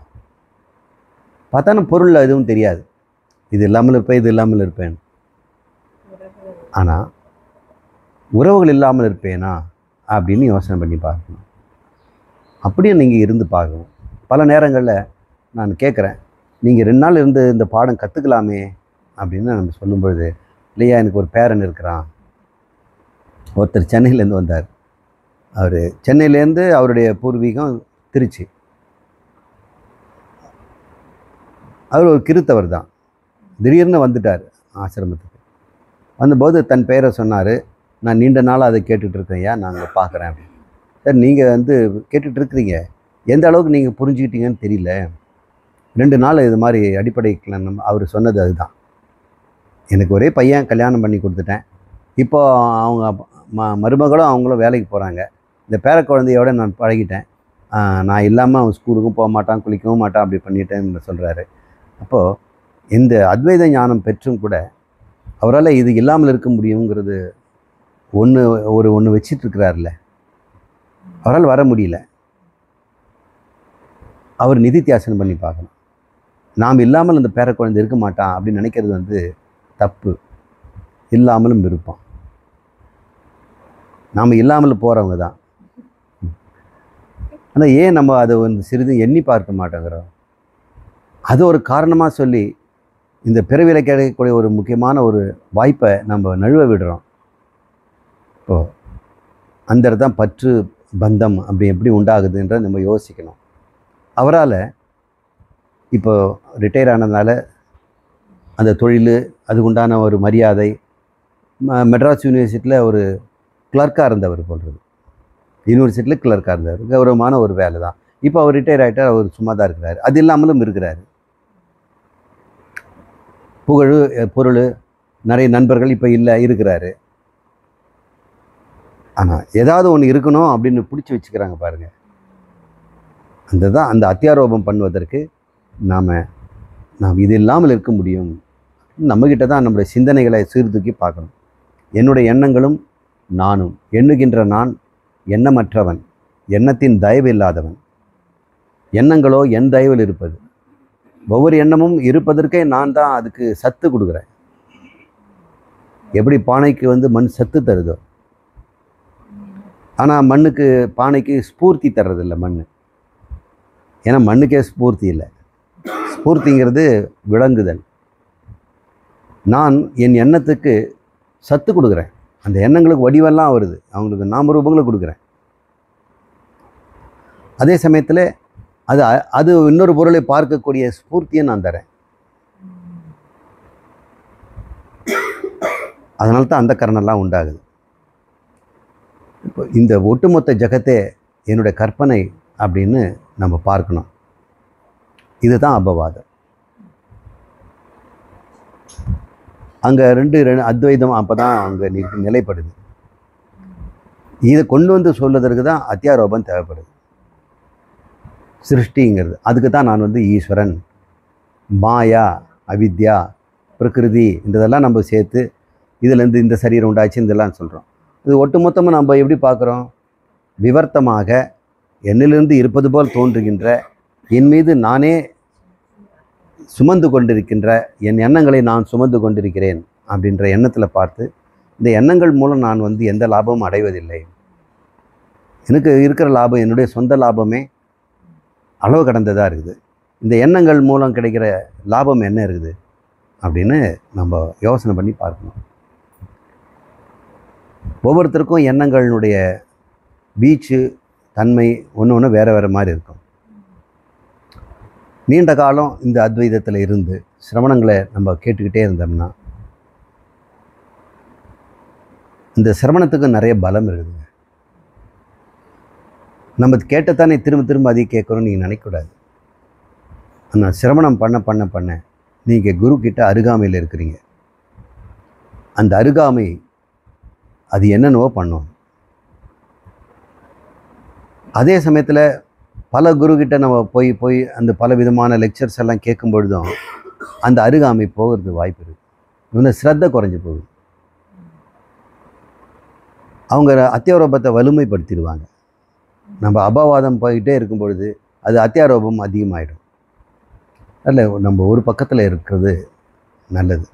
பார்த்தாலும் பொருளில் எதுவும் தெரியாது. இது இல்லாமல் இருப்பேன், இது இல்லாமல் இருப்பேன். ஆனால் உறவுகள் இல்லாமல் இருப்பேனா அப்படின்னு யோசனை பண்ணி பார்க்கணும். அப்படியே நீங்கள் இருந்து பார்க்கணும். பல நேரங்களில் நான் கேட்குறேன், நீங்கள் 2 நாள் இருந்து இந்த பாடம் கற்றுக்கலாமே அப்படின்னு நம்ம சொல்லும்பொழுது, இல்லையா எனக்கு ஒரு பேரன் இருக்கிறான், ஒருத்தர் சென்னையிலேருந்து வந்தார். அவர் சென்னையிலேருந்து அவருடைய பூர்வீகம் திருச்சி. அவர் ஒரு கிறித்தவர் தான். திடீர்னு வந்துட்டார் ஆசிரமத்துக்கு. வந்தபோது தன் பெயரை சொன்னார். நான் நீண்ட நாளாக அதை கேட்டுட்ருக்கேன், ஐயா நாங்கள் பார்க்குறேன் அப்படின்னு. சார் நீங்கள் வந்து கேட்டுட்ருக்குறீங்க, எந்த அளவுக்கு நீங்கள் புரிஞ்சுக்கிட்டீங்கன்னு தெரியல. 2 நாள் இது மாதிரி அடிப்படைக்கு அவர் சொன்னது அதுதான். எனக்கு ஒரே பையன், கல்யாணம் பண்ணி கொடுத்துட்டேன். இப்போது அவங்க மருமகளும் அவங்களும் வேலைக்கு போகிறாங்க. இந்த பேர குழந்தையோட நான் பழகிட்டேன். நான் இல்லாமல் அவன் ஸ்கூலுக்கும் போக மாட்டான், குளிக்கவும் மாட்டான், அப்படி பண்ணிட்டேன்னு சொல்கிறாரு. அப்போது இந்த அத்வைத ஞானம் பெற்றும் கூட அவரால் இது இல்லாமல் இருக்க முடியுங்கிறது ஒன்று வச்சிட்ருக்கிறார்ல, அவரால் வர முடியல. அவர் நிதித்தியாசனம் பண்ணி பார்க்கணும். நாம் இல்லாமல் அந்த பேர குழந்தை இருக்க மாட்டான் அப்படின்னு நினைக்கிறது வந்து தப்பு. இல்லாமலும் இருப்பான். நாம் இல்லாமல் போகிறவங்க தான். ஆனால் ஏன் நம்ம அதை வந்து சிறிது எண்ணி பார்க்க மாட்டேங்கிறோம்? அது ஒரு காரணமாக சொல்லி இந்த பிறவியில் கிடைக்கக்கூடிய ஒரு முக்கியமான ஒரு வாய்ப்பை நம்ம நழுவ விடுறோம். இப்போது அந்த இடத்தான் பற்று பந்தம் அப்படி எப்படி உண்டாகுதுன்ற நம்ம யோசிக்கணும். அவரால் இப்போ ரிட்டையர் ஆனதுனால அந்த தொழில், அதுக்கு உண்டான ஒரு மரியாதை, மெட்ராஸ் யூனிவர்சிட்டியில் ஒரு கிளர்க்காக இருந்தவர் போன்றது, யூனிவர்சிட்டியில் கிளர்க்காக இருந்தவர், கௌரவமான ஒரு வேலை தான். இப்போ அவர் ரிட்டையர் ஆகிட்டார், அவர் சும்மா தான் இருக்கிறார். அது இல்லாமலும் இருக்கிறார். புகழ், பொருள், நிறைய நண்பர்கள் இப்போ இல்லை, இருக்கிறாரு. ஆனால் ஏதாவது ஒன்று இருக்கணும் அப்படின்னு பிடிச்சி வச்சுக்கிறாங்க பாருங்கள். அந்த அத்தியாரோபம் பண்ணுவதற்கு நாம் இது இல்லாமல் இருக்க முடியும். நம்மக்கிட்ட தான் நம்முடைய சிந்தனைகளை சீர்தூக்கி பார்க்கணும். என்னுடைய எண்ணங்களும் நானும். எண்ணுகின்ற நான் எண்ணமற்றவன், எண்ணத்தின் தயவு இல்லாதவன். எண்ணங்களோ என் தயவில் இருப்பது. ஒவ்வொரு எண்ணமும் இருப்பதற்கே நான் தான் அதுக்கு சத்து கொடுக்குறேன். எப்படி பானைக்கு மண் சத்து தருதோ, ஆனால் மண்ணுக்கு, பானைக்கு ஸ்பூர்த்தி தர்றதில்லை மண். ஏன்னா மண்ணுக்கே ஸ்பூர்த்தி இல்லை. ஸ்பூர்த்திங்கிறது விளங்குதல். நான் என் எண்ணத்துக்கு சத்து கொடுக்குறேன். அந்த எண்ணங்களுக்கு வடிவெல்லாம் வருது, அவங்களுக்கு நாம ரூபங்களை கொடுக்குறேன். அதே சமயத்தில் அது இன்னொரு பொருளை பார்க்கக்கூடிய ஸ்பூர்த்தியை நான் தரேன். அதனால தான் அந்த கரணெல்லாம் உண்டாகுது. இப்போ இந்த ஒட்டுமொத்த ஜகத்தே என்னுடைய கற்பனை அப்படின்னு நம்ம பார்க்கணும். இதுதான் அபவாதம். அங்கே ரெண்டு அத்வைதம் அப்போ தான் அங்கே நிலைப்படுது. இதை கொண்டு சொல்வதற்கு தான் அத்தியாரோபம் தேவைப்படுது. சிருஷ்டிங்கிறது அதுக்கு தான் நான் ஈஸ்வரன், மாயா, அவித்யா, பிரகிருதி என்றதெல்லாம் நம்ம சேர்த்து இதுலேருந்து இந்த சரீரம் உண்டாச்சு இதெல்லாம் சொல்கிறோம். இது ஒட்டுமொத்தமாக நம்ம எப்படி பார்க்குறோம்? விவர்த்தமாக என்னிலிருந்து இருப்பது போல் தோன்றுகின்ற, என் மீது நானே சுமந்து கொண்டிருக்கின்ற, என் எண்ணங்களை நான் சுமந்து கொண்டிருக்கிறேன் அப்படின்ற எண்ணத்தில் பார்த்து, இந்த எண்ணங்கள் மூலம் நான் எந்த லாபமும் அடைவதில்லை. எனக்கு இருக்கிற லாபம் என்னுடைய சொந்த லாபமே அளவு கடந்ததாக இருக்குது. இந்த எண்ணங்கள் மூலம் கிடைக்கிற லாபம் என்ன இருக்குது அப்படின்னு நம்ம யோசனை பண்ணி பார்க்கணும். ஒவ்வொருத்தருக்கும் எண்ணங்களினுடைய வீச்சு, தன்மை ஒன்று வேறு வேறு மாதிரி இருக்கும். நீண்ட காலம் இந்த அத்வைதத்தில் இருந்து சிரவணங்களை நம்ம கேட்டுக்கிட்டே இருந்தோம்னா, இந்த சிரவணத்துக்கு நிறைய பலம் இருக்குதுங்க. நம்ம கேட்டத்தானே திரும்ப திரும்ப அதை கேட்குறோன்னு நீங்கள் நினைக்கக்கூடாது. ஆனால் சிரவணம் பண்ண பண்ண பண்ண நீங்கள் குரு கிட்ட அருகாமையில் இருக்கிறீங்க. அந்த அருகாமை அது என்னென்னவோ பண்ணும். அதே சமயத்தில் பல குருக்கிட்ட நம்ம போய் அந்த பல விதமான லெக்சர்ஸ் எல்லாம் கேட்கும் பொழுதும் அந்த அருகாமை போகிறது வாய்ப்பு இருக்குது. இன்னும் ஸ்ரத்தை குறைஞ்சி போகுது. அவங்க அத்தியாரோபத்தை வலிமைப்படுத்திடுவாங்க. நம்ம அபவாதம் போய்கிட்டே இருக்கும் பொழுது அது அத்தியாரோபம் அதிகமாகிடும். அதில் நம்ம ஒரு பக்கத்தில் இருக்கிறது நல்லது.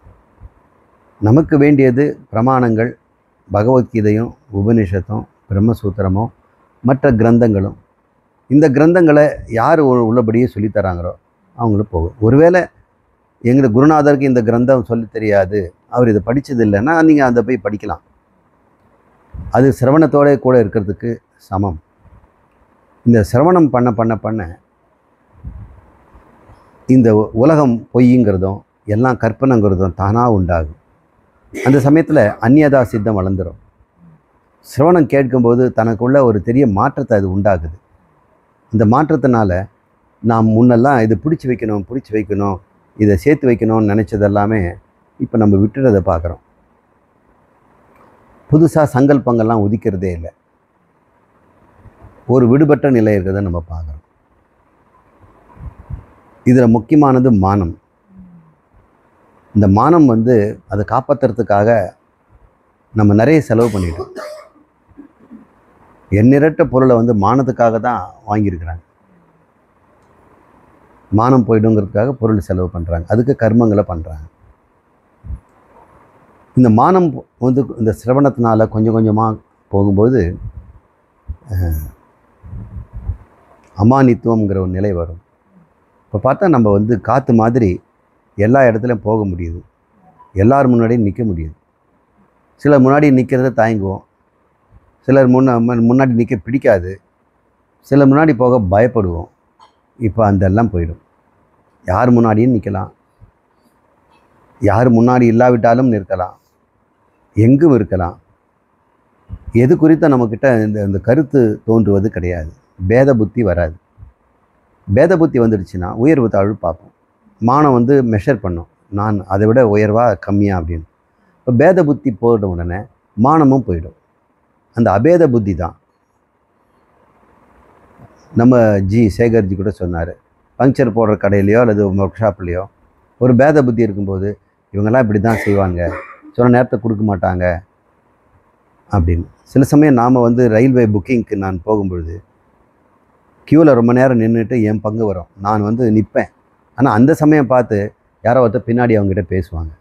நமக்கு வேண்டியது பிரமாணங்கள், பகவத்கீதையும் உபநிஷத்தும் பிரம்மசூத்திரமும் மற்ற கிரந்தங்களும். இந்த கிரந்தங்களை யார் உள்ளபடியே சொல்லித்தராங்களோ அவங்களும் போகும். ஒருவேளை எங்கள் குருநாதருக்கு இந்த கிரந்தம் சொல்லி தெரியாது, அவர் இதை படித்தது இல்லைன்னா நீங்கள் அதை போய் படிக்கலாம். அது சிரவணத்தோட கூட இருக்கிறதுக்கு சமம். இந்த சிரவணம் பண்ண பண்ண பண்ண இந்த உலகம் பொய்ங்கிறதும் எல்லாம் கற்பனைங்கிறதும் தானாக உண்டாகும். அந்த சமயத்தில் அந்நியதா சித்தம் வளர்ந்துடும். சிரவணம் கேட்கும்போது தனக்குள்ள ஒரு பெரிய மாற்றத்தை அது உண்டாகுது. இந்த மாற்றத்தினால நாம் முன்னெல்லாம் இது பிடிச்சி வைக்கணும், இதை சேர்த்து வைக்கணும்னு நினச்சதெல்லாமே இப்போ நம்ம விட்டுறதை பார்க்குறோம். புதுசாக சங்கல்பங்கள்லாம் உதிக்கிறதே இல்லை. ஒரு விடுபட்ட நிலை இருக்கிறத நம்ம பார்க்குறோம். இதில் முக்கியமானது மானம். இந்த மானம் அதை காப்பாற்றுறதுக்காக நம்ம நிறைய செலவு பண்ணிட்டோம். எண்ணிரட்ட பொருளை மானத்துக்காக தான் வாங்கியிருக்கிறாங்க. மானம் போய்டுங்கிறதுக்காக பொருள் செலவு பண்ணுறாங்க, அதுக்கு கர்மங்களை பண்ணுறாங்க. இந்த மானம் இந்த சிரவணத்தினால கொஞ்சம் கொஞ்சமாக போகும்போது அமானித்துவங்கிற ஒரு நிலை வரும். இப்போ பார்த்தா நம்ம வந்து காற்று மாதிரி எல்லா இடத்துலையும் போக முடியுது, எல்லார் முன்னாடியும் நிற்க முடியுது. சிலர் முன்னாடி நிற்கிறத தயங்குவோம், சிலர் முன்னாடி நிற்க பிடிக்காது, சிலர் முன்னாடி போக பயப்படுவோம். இப்போ அதெல்லாம் போயிடும். யார் முன்னாடியும் நிற்கலாம், யார் முன்னாடி இல்லாவிட்டாலும் நிற்கலாம், எங்கும் இருக்கலாம். எது குறித்த நம்மக்கிட்ட இந்த கருத்து தோன்றுவது கிடையாது. பேத புத்தி வராது. பேத புத்தி வந்துடுச்சுன்னா உயர்வு தாழ்வு பார்ப்போம். மானம் வந்து மெஷர் பண்ணும், நான் அதை விட உயர்வாக கம்மியாக அப்படின்னு. இப்போ பேத புத்தி போயிட்ட உடனே மானமும் போயிடும். அந்த அபேத புத்தி தான். நம்ம சேகர்ஜி கூட சொன்னார், பங்க்சர் போடுற கடையிலையோ அல்லது ஒர்க் ஷாப்லேயோ ஒரு பேத புத்தி இருக்கும்போது இவங்கெல்லாம் இப்படி தான் செய்வாங்க, சொன்ன நேரத்தை கொடுக்க மாட்டாங்க அப்படின்னு. சில சமயம் நாம் வந்து ரயில்வே புக்கிங்க்கு நான் போகும்பொழுது க்யூவில் ரொம்ப நேரம் நின்றுட்டு என் பங்கு வரும், நான் வந்து நிற்பேன். ஆனால் அந்த சமயம் பார்த்து யாரோ ஒருத்தர் பின்னாடி அவங்ககிட்ட பேசுவாங்க.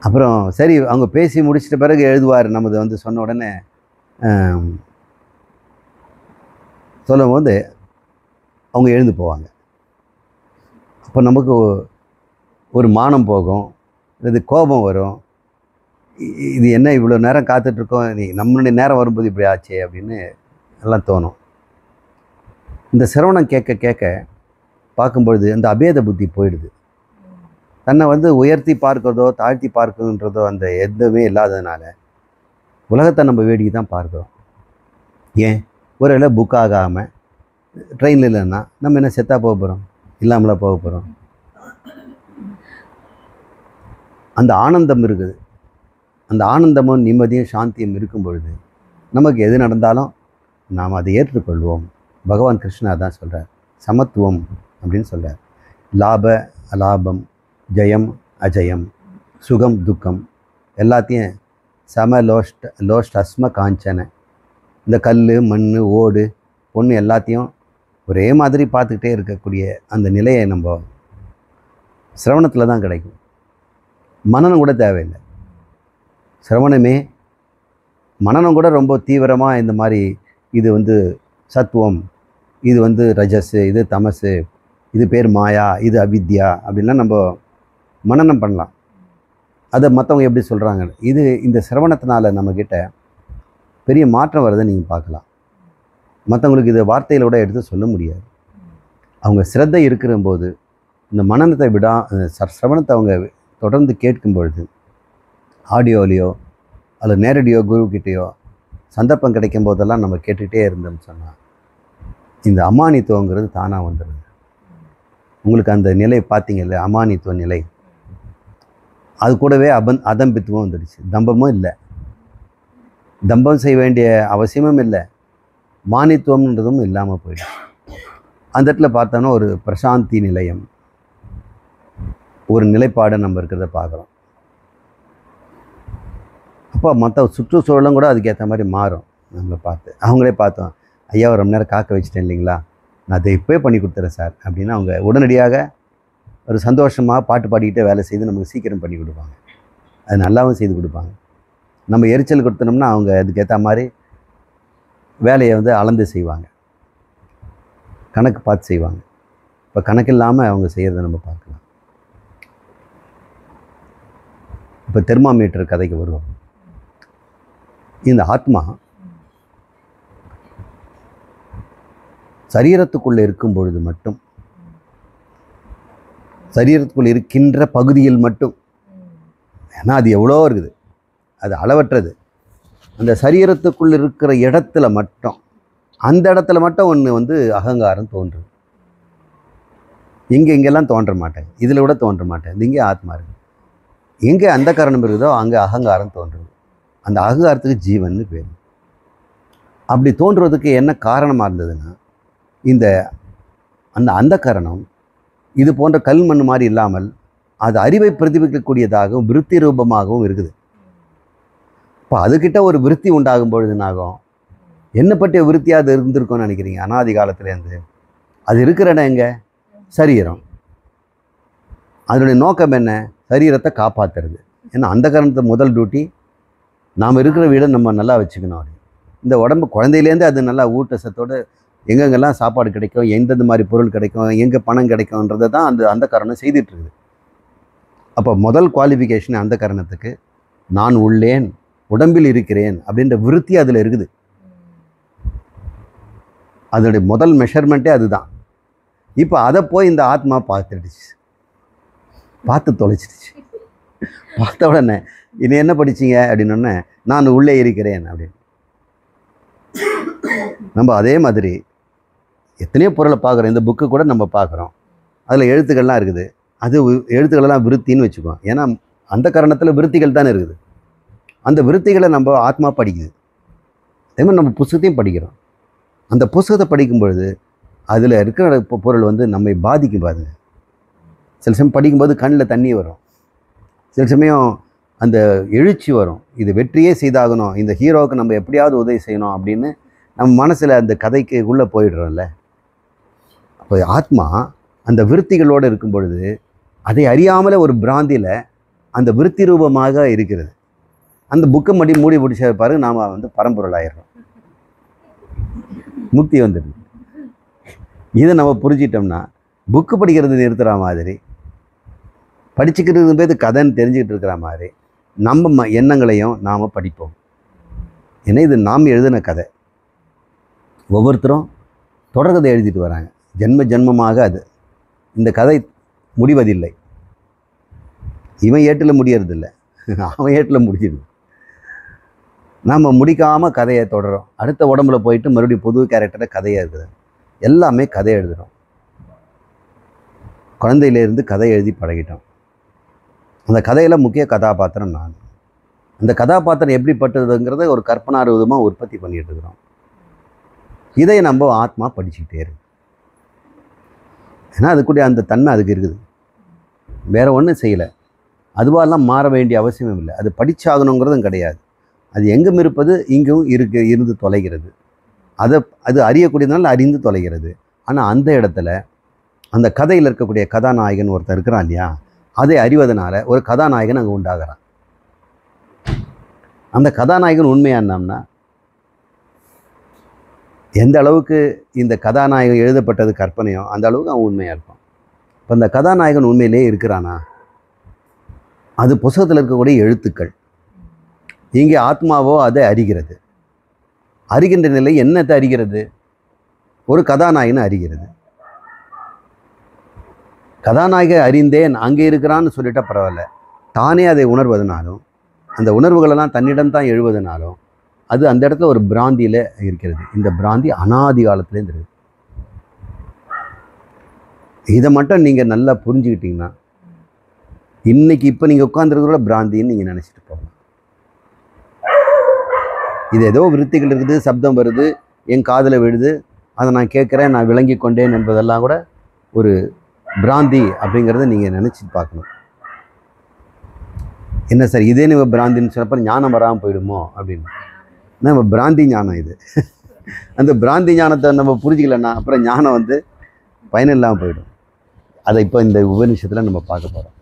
அப்புறம் சரி அவங்க பேசி முடிச்சிட்ட பிறகு எழுதுவார், நமது வந்து சொன்ன உடனே சொல்லும் போது அவங்க எழுந்து போவாங்க. அப்போ நமக்கு ஒரு மானம் போகும், இது கோபம் வரும். இது என்ன இவ்வளோ நேரம் காத்துட்ருக்கோம், நம்மளுடைய நேரம் வரும்போது இப்படி ஆச்சே அப்படின்னு எல்லாம் தோணும். இந்த சிரவணம் கேட்க கேட்க பார்க்கும்பொழுது அந்த அபேத புத்தி போயிடுது. தன்னை வந்து உயர்த்தி பார்க்கிறதோ தாழ்த்தி பார்க்கணுன்றதோ அந்த எதுவுமே இல்லாததுனால உலகத்தை நம்ம வேடிக்கை தான் பார்க்குறோம். ஏன் ஒரு வேளை புக் ஆகாமல் ட்ரெயினில் இல்லைன்னா நம்ம என்ன செத்தாக போக போகிறோம், இல்லாமலா போக போகிறோம். அந்த ஆனந்தம் இருக்குது. அந்த ஆனந்தமும் நிம்மதியும் சாந்தியும் இருக்கும் பொழுது நமக்கு எது நடந்தாலும் நாம் அதை ஏற்றுக்கொள்வோம். பகவான் கிருஷ்ணா தான் சொல்கிறார், சமத்துவம் அப்படின்னு சொல்கிறார். லாப அலாபம், ஜெயம் அஜயம், சுகம் துக்கம் எல்லாத்தையும் சம லோஷ்ட அஸ்ம காஞ்சனை. இந்த கல் மண் ஓடு பொண்ணு எல்லாத்தையும் ஒரே மாதிரி பார்த்துக்கிட்டே இருக்கக்கூடிய அந்த நிலையை நம்ம சிரவணத்தில் தான் கிடைக்கும். மனனம் கூட தேவையில்லை. சிரவணமே மனனம் கூட ரொம்ப தீவிரமாக இந்த மாதிரி இது வந்து சத்துவம், இது வந்து ரஜஸு, இது தமசு, இது பேர் மாயா, இது அவித்யா அப்படின்லாம் நம்ம மனனம் பண்ணலாம். அதை மற்றவங்க எப்படி சொல்கிறாங்க, இது இந்த சிரவணத்தினால நம்மக்கிட்ட பெரிய மாற்றம் வரதை நீங்கள் பார்க்கலாம். மற்றவங்களுக்கு இதை வார்த்தையிலோட எடுத்து சொல்ல முடியாது. அவங்க சிரத்தை இருக்கிறபோது இந்த மனனத்தை சிரவணத்தை அவங்க தொடர்ந்து கேட்கும் பொழுது ஆடியோலையோ அல்லது நேரடியோ குருக்கிட்டேயோ சந்தர்ப்பம் கிடைக்கும் போதெல்லாம் நம்ம கேட்டுகிட்டே இருந்தோம்னு சொன்னால் இந்த அமானித்துவங்கிறது தானாக வந்துடுது. உங்களுக்கு அந்த நிலை பார்த்தீங்கல்ல, அமானித்துவ நிலை, அது கூடவே அதம்பித்துவம் வந்துடுச்சு. தம்பமும் இல்லை, தம்பம் செய்ய வேண்டிய அவசியமும் இல்லை, மானித்துவம்ன்றதும் இல்லாமல் போயிடும். அந்த இடத்துல பார்த்தோன்னா ஒரு பிரசாந்தி நிலையம், ஒரு நிலைப்பாடு நம்ம இருக்கிறத பார்க்குறோம். அப்போ மற்ற சுற்றுச்சூழலும் கூட அதுக்கேற்ற மாதிரி மாறும். நம்மளை பார்த்து அவங்களே பார்த்தோம், ஐயா ரொம்ப நேரம் காக்க வச்சுட்டேன் இல்லைங்களா, நான் அதை இப்போயே பண்ணி கொடுத்துறேன் சார் அப்படின்னு அவங்க உடனடியாக ஒரு சந்தோஷமாக பாட்டு பாடிக்கிட்டே வேலை செய்து நமக்கு சீக்கிரம் பண்ணி கொடுப்பாங்க. அது நல்லாவும் செய்து கொடுப்பாங்க. நம்ம எரிச்சல் கொடுத்தோம்னா அவங்க அதுக்கேற்ற மாதிரி வேலையை வந்து அளந்து செய்வாங்க, கணக்கு பார்த்து செய்வாங்க. இப்போ கணக்கு இல்லாமல் அவங்க செய்கிறத நம்ம பார்க்கலாம். இப்போ தெர்மாமீட்டர் கதைக்கு வருவோம். இந்த ஆத்மா சரீரத்துக்குள்ளே இருக்கும் பொழுது மட்டும், சரீரத்துக்குள் இருக்கின்ற பகுதியில் மட்டும், ஏன்னா அது எவ்வளோ இருக்குது, அது அளவற்றது. அந்த சரீரத்துக்குள் இருக்கிற இடத்துல மட்டும், அந்த இடத்துல மட்டும் ஒன்று வந்து அகங்காரம் தோன்றும். இங்கெல்லாம் தோன்ற மாட்டேன், இதில் கூட தோன்ற மாட்டேன். இது இங்கே ஆத்மா இருக்குது. எங்கே அந்த காரணம் இருக்குதோ அங்கே அகங்காரம் தோன்றுது. அந்த அகங்காரத்துக்கு ஜீவன்னு பேர். அப்படி தோன்றுவதற்கு என்ன காரணமாக இருந்ததுன்னா, அந்த காரணம் இது போன்ற கல் மண் மாதிரி இல்லாமல் அது அறிவை பிரதிபலிக்கக்கூடியதாகவும் விருத்தி ரூபமாகவும் இருக்குது. இப்போ அதுக்கிட்ட ஒரு விருத்தி உண்டாகும் பொழுதுனாகும், என்ன பற்றிய விருத்தியாக அது இருந்திருக்கும்னு நினைக்கிறீங்க? அனாதி காலத்துலேருந்து அது இருக்கிற இடம் எங்கே? சரீரம். அதனுடைய நோக்கம் என்ன? சரீரத்தை காப்பாற்றுறது. ஏன்னா அந்த காரணத்தை முதல் டியூட்டி நாம் இருக்கிற வீடை நம்ம நல்லா வச்சுக்கணும். இந்த உடம்பு குழந்தையிலேருந்து அது நல்லா ஊட்டச்சத்தோடு எங்கெங்கெல்லாம் சாப்பாடு கிடைக்கும், எந்தெந்த மாதிரி பொருள் கிடைக்கும், எங்கே பணம் கிடைக்கும்ன்றதை தான் அந்த காரணம் செய்துட்ருக்குது. அப்போ முதல் குவாலிஃபிகேஷன் அந்த காரணத்துக்கு நான் உள்ளேன், உடம்பில் இருக்கிறேன் அப்படின்ற விருத்தி அதில் இருக்குது. அதனுடைய முதல் மெஷர்மெண்ட்டே அதுதான். இப்போ அதை போய் இந்த ஆத்மா பார்த்து தொலைச்சிடுச்சு. பார்த்த உடனே இது என்ன படிச்சிங்க அப்படின்னோடனே நான் உள்ளே இருக்கிறேன் அப்படின்னு. நம்ம அதே மாதிரி எத்தனையோ பொருளை பார்க்குறோம். இந்த புக்கு கூட நம்ம பார்க்குறோம், அதில் எழுத்துக்கள்லாம் இருக்குது. அது எழுத்துக்களெல்லாம் விருத்தின்னு வச்சுக்குவோம். ஏன்னா அந்த காரணத்தில் விருத்திகள் தானே இருக்குது. அந்த விருத்திகளை நம்ம ஆத்மா படிக்குது. அதே மாதிரி நம்ம புஸ்தகத்தையும் படிக்கிறோம். அந்த புஸ்தகத்தை படிக்கும் பொழுது அதில் இருக்கிற பொருள் வந்து நம்மை பாதிக்கும். பாருங்க, சில சமயம் படிக்கும்போது கண்ணில் தண்ணி வரும், சில சமயம் அந்த எழுச்சி வரும். இது வெற்றியே செய்தாகணும், இந்த ஹீரோவுக்கு நம்ம எப்படியாவது உதவி செய்யணும் அப்படின்னு நம்ம மனசில் அந்த கதைக்கு உள்ளே போயிடுறோம்ல. அப்போ ஆத்மா அந்த விருத்திகளோடு இருக்கும் பொழுது அதை அறியாமலே ஒரு பிராந்தியில் அந்த விருத்தி ரூபமாக இருக்கிறது. அந்த புக்கை மூடி பிடிச்ச பாருங்க, நாம் வந்து பரம்பொருள் ஆயிடுறோம், முக்தி வந்துடுது. இதை நம்ம புரிஞ்சிட்டோம்னா புக்கு படிக்கிறது நிறுத்துகிற மாதிரி, படிச்சுக்கிறது பேர் கதைன்னு தெரிஞ்சுக்கிட்டு இருக்கிற மாதிரி நம்ம எண்ணங்களையும் நாம் படிப்போம். ஏன்னா இது நாம் எழுதின கதை. ஒவ்வொருத்தரும் தொடர்கதை எழுதிட்டு வராங்க, ஜென்ம ஜென்மமாக. அது இந்த கதை முடிவதில்லை. இவன் ஏட்டில் முடியறதில்லை, அவன் ஏட்டில் முடிஞ்சிடுது. நாம் முடிக்காமல் கதையை தொடரோம். அடுத்த உடம்புல போயிட்டு மறுபடியும் புது கேரக்டரை கதையாக இருக்குது. எல்லாமே கதை எழுதுகிறோம். குழந்தையிலேருந்து கதை எழுதி பழகிட்டோம். அந்த கதையில் முக்கிய கதாபாத்திரம் நான். அந்த கதாபாத்திரம் எப்படிப்பட்டதுங்கிறத ஒரு கற்பனாரூபமாக உற்பத்தி பண்ணிகிட்டு இருக்கிறோம். இதை நம்ம ஆத்மா படிச்சுக்கிட்டே இருக்கு. ஏன்னா அதுக்குடைய அந்த தன்மை அதுக்கு இருக்குது. வேறு ஒன்றும் செய்யலை. அதுவாலாம் மாற வேண்டிய அவசியமும் இல்லை. அது படித்தாகணுங்கிறதும் கிடையாது. அது எங்கும் இருப்பது இங்கும் இருந்து தொலைகிறது. அது அறியக்கூடியதுனால அறிந்து தொலைகிறது. ஆனால் அந்த இடத்துல அந்த கதையில் இருக்கக்கூடிய கதாநாயகன் ஒருத்தர் இருக்கிறான் இல்லையா, அதை அறிவதனால ஒரு கதாநாயகன் அங்கே உண்டாகிறான். அந்த கதாநாயகன் உண்மையானோம்னா எந்த அளவுக்கு இந்த கதாநாயகன் எழுதப்பட்டது கற்பனையோ அந்த அளவுக்கு அவன் உண்மையாக இருப்பான். இப்போ அந்த கதாநாயகன் உண்மையிலே இருக்கிறானா, அது புத்தகத்தில் இருக்கக்கூடிய எழுத்துக்கள். இங்கே ஆத்மாவோ அதை அறிகிறது. அறிகின்ற நிலை என்னத்தை அறிகிறது? ஒரு கதாநாயகனை அறிகிறது. கதாநாயகன் அறிந்தேன் அங்கே இருக்கிறான்னு சொல்லிட்டா பரவாயில்ல. தானே அதை உணர்வதனாலும் அந்த உணர்வுகளெல்லாம் தன்னிடம் தான் எழுவதனாலும் அது அந்த இடத்துல ஒரு பிராந்தியில் இருக்கிறது. இந்த பிராந்தி அனாதி காலத்துலேருந்து இருக்குது. இதை மட்டும் நீங்கள் நல்லா புரிஞ்சுக்கிட்டீங்கன்னா இன்றைக்கி இப்போ நீங்கள் உட்காந்துருக்கிறோட பிராந்தின்னு நீங்கள் நினச்சிட்டு போகலாம். இது ஏதோ விருத்திகள் இருக்குது, சப்தம் வருது, என் காதில் விழுது, அதை நான் கேட்குறேன், நான் விளங்கி கொண்டேன் என்பதெல்லாம் கூட ஒரு பிராந்தி அப்படிங்கிறத நீங்கள் நினச்சி பார்க்கணும். என்ன சார் இதே நம்ம பிராந்தின்னு சொன்னப்போ ஞானம் வராமல் போயிடுமோ அப்படின்னு. நம்ம பிராந்தி ஞானம் இது. அந்த பிராந்தி ஞானத்தை நம்ம புரிஞ்சிக்கலன்னா அப்புறம் ஞானம் வந்து பயனில்லாமல் போயிடும். அதை இப்போ இந்த உபநிஷத்தில் நம்ம பார்க்க போகிறோம்.